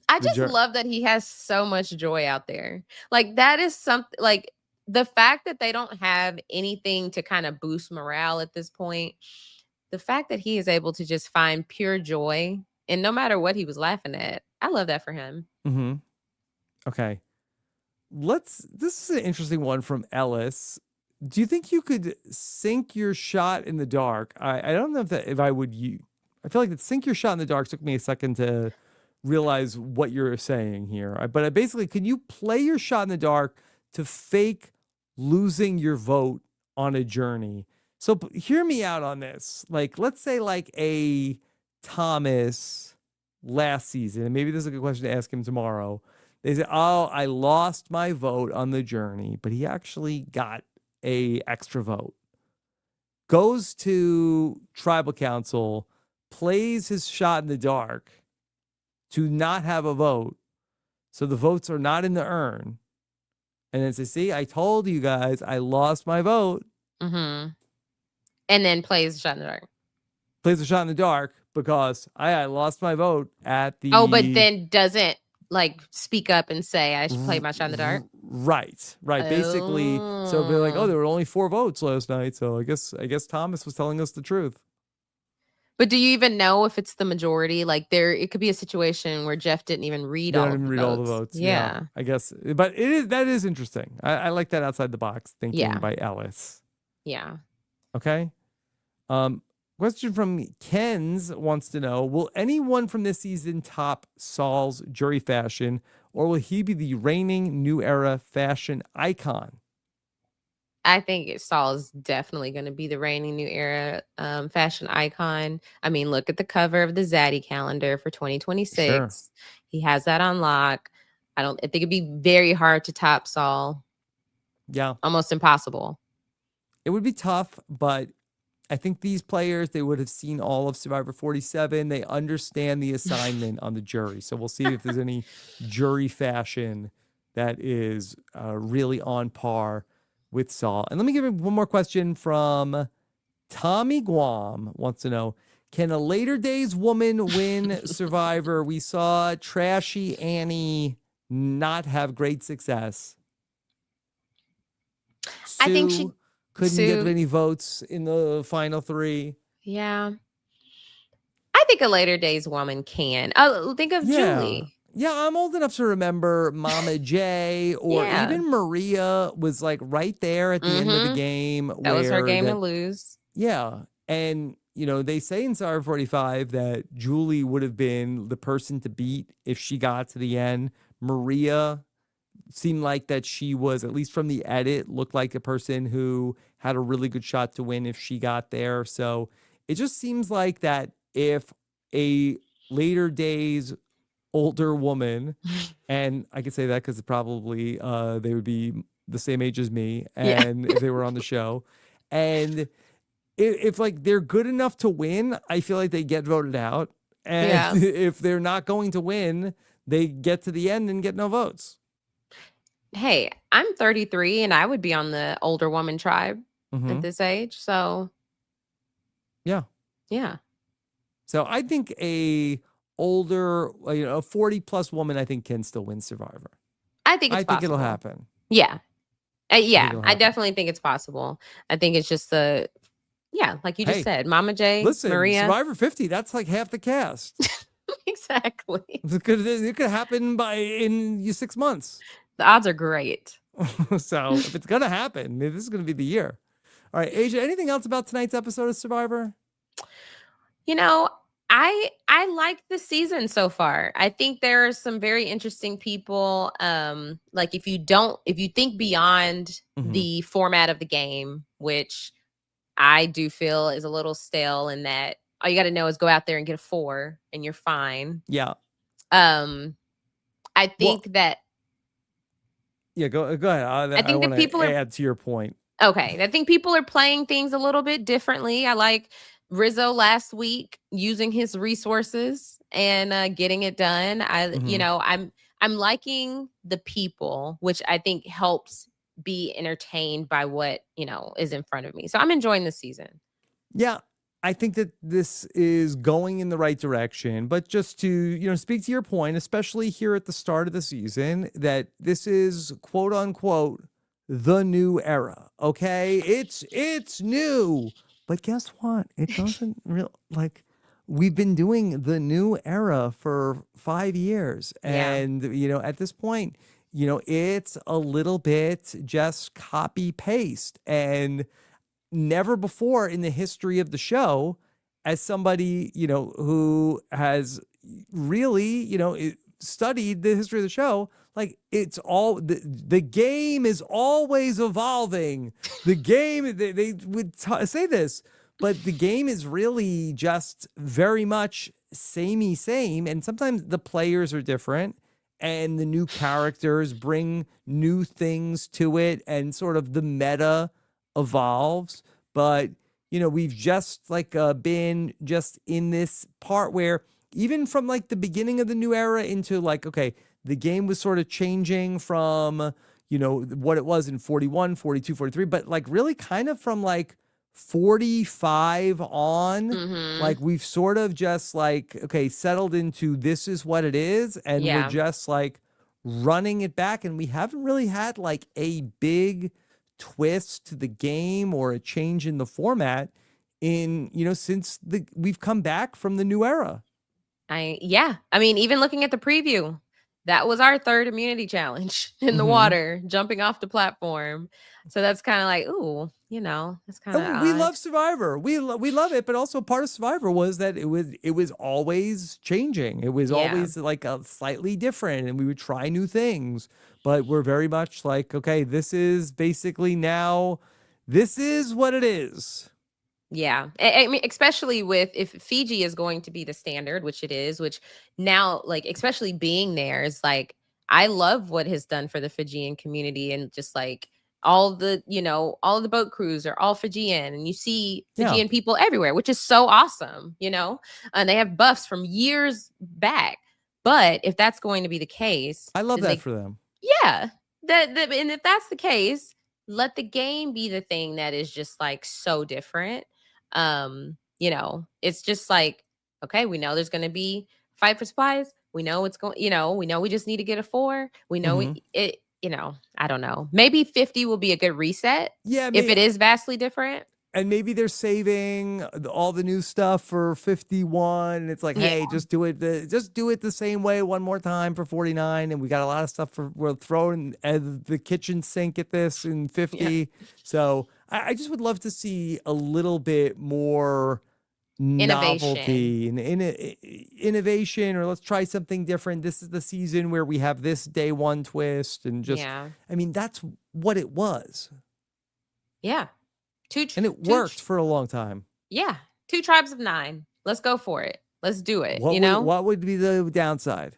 I just love that he has so much joy out there. Like that is something, like the fact that they don't have anything to kind of boost morale at this point, the fact that he is able to just find pure joy and no matter what he was laughing at, I love that for him. Mm-hmm. Okay. This is an interesting one from Ellis. Do you think you could sink your shot in the dark? I don't know if I would use. I feel like that sink your shot in the dark took me a second to realize what you're saying here. But basically, can you play your shot in the dark to fake losing your vote on a journey? So hear me out on this. Like, let's say like a Thomas last season, and maybe this is a good question to ask him tomorrow. They say, oh, I lost my vote on the journey, but he actually got a extra vote. Goes to tribal council, plays his shot in the dark to not have a vote. So the votes are not in the urn. And then say, see, I told you guys I lost my vote. Mm-hmm. And then plays the shot in the dark. Plays the shot in the dark because I lost my vote at the... Oh, but then doesn't like speak up and say I should play my shot in the dark? Right. Basically, so they're like, oh, there were only 4 votes last night. So I guess Thomas was telling us the truth. But do you even know if it's the majority? Like it could be a situation where Jeff didn't even read all the votes. Yeah. I guess. But that is interesting. I like that outside the box thinking by Ellis. Yeah. Okay. Question from Ken's wants to know, will anyone from this season top Saul's jury fashion, or will he be the reigning New Era fashion icon? I think Saul is definitely going to be the reigning New Era fashion icon. I mean, look at the cover of the Zaddy calendar for 2026. Sure. He has that on lock. I think it'd be very hard to top Saul. Yeah. Almost impossible. It would be tough, but I think these players, they would have seen all of Survivor 47. They understand the assignment on the jury. So we'll see if there's any jury fashion that is really on par with Saul. And let me give you one more question from Tommy Guam. Wants to know, can a later days woman win Survivor? We saw Trashy Annie not have great success. I think she couldn't get any votes in the final 3. Yeah. I think a later days woman can. Think of Julie. Yeah, I'm old enough to remember Mama J or even Maria was like right there at the end of the game. That was her game to lose. Yeah. And, they say in Survivor 45 that Julie would have been the person to beat if she got to the end. Maria seemed like that she was, at least from the edit, looked like a person who had a really good shot to win if she got there. So it just seems like that if a later days older woman, and I could say that because probably they would be the same age as me, and if they were on the show, and if like they're good enough to win, I feel like they get voted out, and if they're not going to win, they get to the end and get no votes. Hey, I'm 33 and I would be on the older woman tribe at this age. So yeah. So I think a 40 plus woman, I think can still win Survivor. I think it'll happen. Yeah. I definitely think it's possible. I think it's just like you just said, Mama J, listen, Maria. Survivor 50, that's like half the cast. Exactly. It could happen in 6 months. The odds are great. So if it's going to happen, this is going to be the year. All right, Asia, anything else about tonight's episode of Survivor? You know, I like the season so far. I think there are some very interesting people. Like if you think beyond the format of the game, which I do feel is a little stale in that all you got to know is go out there and get a 4 and you're fine. Yeah. I think that. Yeah, go ahead. I think that people add to your point. Okay. I think people are playing things a little bit differently. I like Rizzo last week using his resources and getting it done. I'm liking the people, which I think helps be entertained by what, is in front of me. So I'm enjoying the season. Yeah. I think that this is going in the right direction, but just to, speak to your point, especially here at the start of the season, that this is quote unquote the new era. Okay. It's new, but guess what? It doesn't we've been doing the new era for 5 years. And, at this point, it's a little bit just copy paste, and never before in the history of the show, as somebody, who has really, studied the history of the show, like it's all the game is always evolving. The game, they would say this, but the game is really just very much samey same. And sometimes the players are different and the new characters bring new things to it, and sort of the meta evolves. But we've just been just in this part where even from the beginning of the new era into okay, the game was sort of changing from what it was in 41, 42, 43, but really kind of from 45 on, we've sort of just okay, settled into this is what it is, and we're just running it back, and we haven't really had a big twist to the game or a change in the format in since we've come back from the new era. I mean, even looking at the preview, that was our third immunity challenge in the water, jumping off the platform. So that's kind of ooh, that's kind of we love Survivor. We love it, but also part of Survivor was that it was always changing. It was always a slightly different, and we would try new things. But we're very much okay, this is basically now, this is what it is. Yeah. I mean, especially if Fiji is going to be the standard, which it is, which now, especially being there is I love what has done for the Fijian community, and just all the boat crews are all Fijian, and you see Fijian people everywhere, which is so awesome, and they have buffs from years back. But if that's going to be the case, I love that for them. Yeah. And if that's the case, let the game be the thing that is just so different. It's just okay, we know there's going to be fight for supplies. We know it's going, we know we just need to get a 4. We know I don't know. Maybe 50 will be a good reset. Yeah. If it is vastly different. And maybe they're saving all the new stuff for 51. And it's hey, just do it the same way one more time for 49. And we got a lot of stuff we're throwing at the kitchen sink at this in 50. Yeah. So I just would love to see a little bit more novelty and innovation, or let's try something different. This is the season where we have this day one twist, and just, I mean, that's what it was. Yeah. And it worked for a long time. Yeah. 2 tribes of 9. Let's go for it. Let's do it. What would be the downside?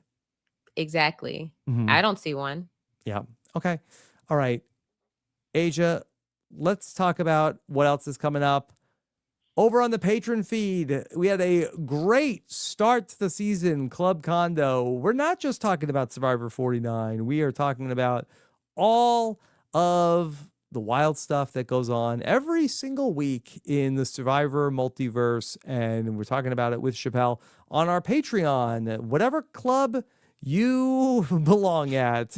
Exactly. I don't see one. Yeah. Okay. All right. Aysha, let's talk about what else is coming up. Over on the Patreon feed, we had a great start to the season, Club Condo. We're not just talking about Survivor 49. We are talking about all of the wild stuff that goes on every single week in the Survivor multiverse. And we're talking about it with Chappelle on our Patreon. Whatever club you belong at,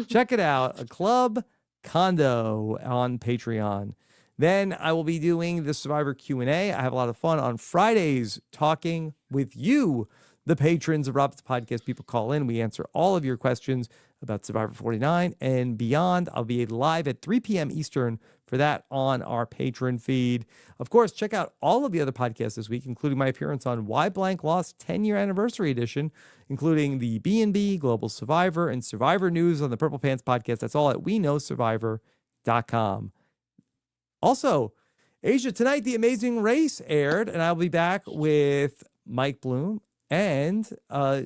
check it out. A Club Condo on Patreon. Then I will be doing the Survivor Q&A. I have a lot of fun on Fridays talking with you, the patrons of RHAP Podcast. People call in. We answer all of your questions about Survivor 49 and beyond. I'll be live at 3 p.m. Eastern for that on our Patreon feed. Of course, check out all of the other podcasts this week, including my appearance on Why Blank Lost 10-year anniversary edition, including the B&B, Global Survivor, and Survivor News on the Purple Pants podcast. That's all at weknowsurvivor.com. Also, Aysha, tonight The Amazing Race aired, and I'll be back with Mike Bloom and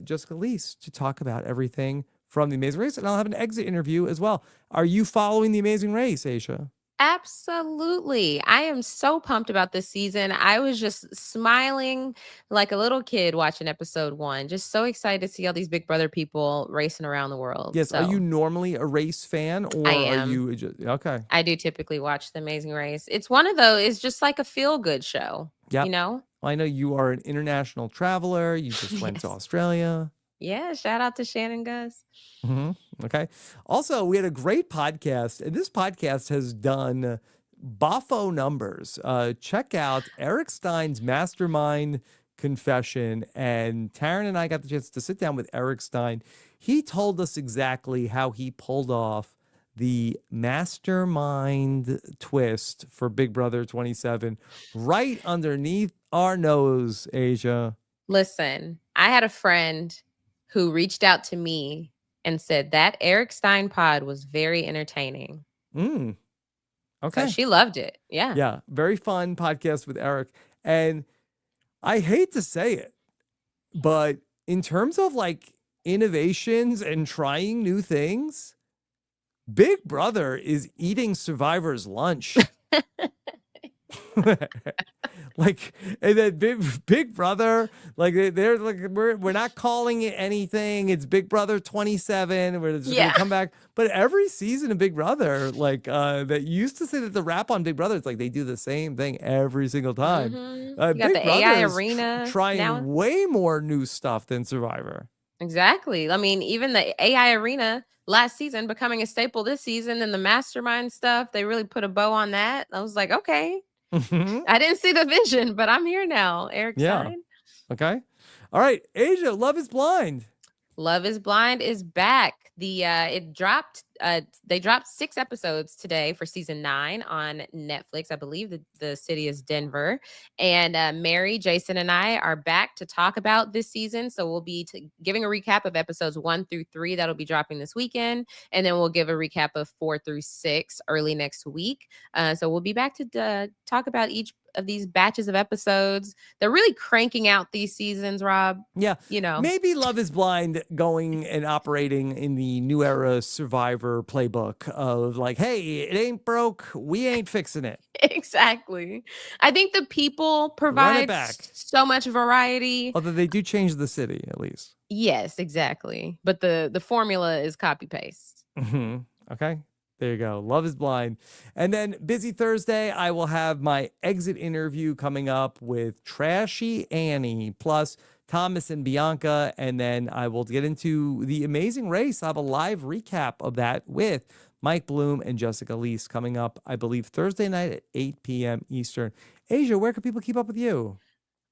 Jessica Leese to talk about everything from The Amazing Race, and I'll have an exit interview as well. Are you following The Amazing Race, Aysha? Absolutely. I am so pumped about this season. I was just smiling like a little kid watching episode 1. Just so excited to see all these Big Brother people racing around the world. Yes. So, are you normally a race fan, or I am. Are you just okay? I do typically watch The Amazing Race. It's one of those, it's just like a feel-good show. Yep. You know? I know you are an international traveler. You just went to Australia. Yeah, shout out to Shannon Gus. Okay. Also, we had a great podcast, and this podcast has done boffo numbers. Check out Eric Stein's Mastermind Confession, and Taryn and I got the chance to sit down with Eric Stein. He told us exactly how he pulled off the mastermind twist for Big Brother 27 right underneath our nose, Aysha. Listen, I had a friend who reached out to me and said that Eric Stein pod was very entertaining. Okay. So she loved it. Yeah. Yeah. Very fun podcast with Eric. And I hate to say it, but in terms of like innovations and trying new things, Big Brother is eating Survivor's lunch. Like, and then Big Brother, like they're like, we're not calling it anything. It's Big Brother 27. We're just gonna come back. But every season of Big Brother, like that used to say that the rap on Big Brother, it's like they do the same thing every single time. You got Big the Brother AI is arena trying now. way more new stuff than Survivor. Exactly. I mean, even the AI arena last season becoming a staple this season, and the mastermind stuff, they really put a bow on that. I was like, okay. I didn't see the vision, but I'm here now. Eric Stein. Okay. All right. Aysha, Love is Blind. Love is Blind is back. It dropped. They dropped 6 episodes today for season 9 on Netflix. I believe the city is Denver. And Mary, Jason, and I are back to talk about this season. So we'll be giving a recap of episodes 1 through 3 that'll be dropping this weekend, and then we'll give a recap of 4 through 6 early next week. So we'll be back to talk about each of these batches of episodes. They're really cranking out these seasons, Rob. Yeah. You know, maybe Love is Blind going and operating in the New Era Survivor playbook of like, hey, it ain't broke. We ain't fixing it. Exactly. I think the people provide so much variety. Although they do change the city, at least. Yes, exactly. But the formula is copy paste. Okay. There you go. Love is Blind. And then Busy Thursday, I will have my exit interview coming up with Trashy Annie, plus Thomas and Bianca. And then I will get into The Amazing Race. I'll have a live recap of that with Mike Bloom and Jessica Leese coming up, I believe, Thursday night at 8 p.m. Eastern. Aysha, where can people keep up with you?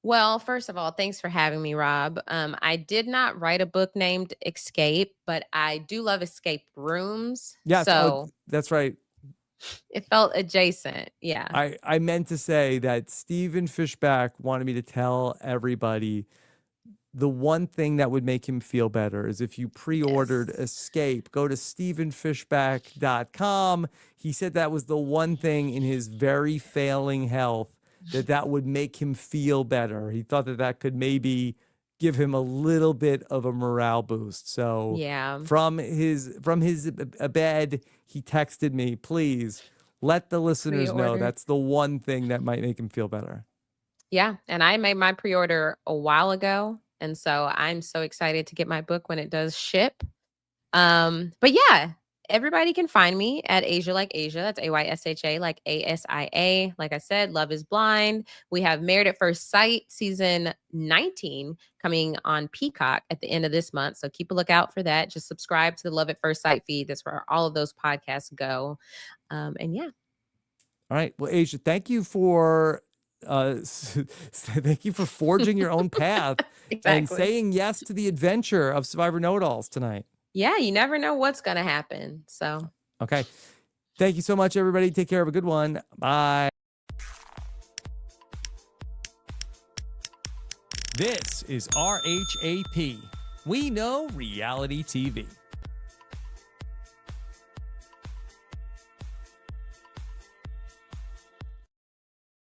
Well, first of all, thanks for having me, Rob. I did not write a book named Escape, but I do love escape rooms. Yeah, so that's right. It felt adjacent. Yeah. I meant to say that Stephen Fishbach wanted me to tell everybody the one thing that would make him feel better is if you pre-ordered Escape. Go to stephenfishbach.com. He said that was the one thing in his very failing health that would make him feel better. He thought that could maybe give him a little bit of a morale boost. So yeah, from his bed, he texted me, please let the listeners know that's the one thing that might make him feel better. Yeah. And I made my pre-order a while ago. And so I'm so excited to get my book when it does ship. But yeah, everybody can find me at Aysha Like Aysha. That's AYSHA like ASIA. Like I said, Love is Blind. We have Married at First Sight season 19 coming on Peacock at the end of this month. So keep a lookout for that. Just subscribe to the Love at First Sight feed. That's where all of those podcasts go. And yeah. All right. Well, Aysha, thank you for forging your own path and saying yes to the adventure of Survivor Know-It-Alls tonight. Yeah, you never know what's going to happen. So, okay. Thank you so much, everybody. Take care. Have a good one. Bye. This is RHAP. We know reality TV.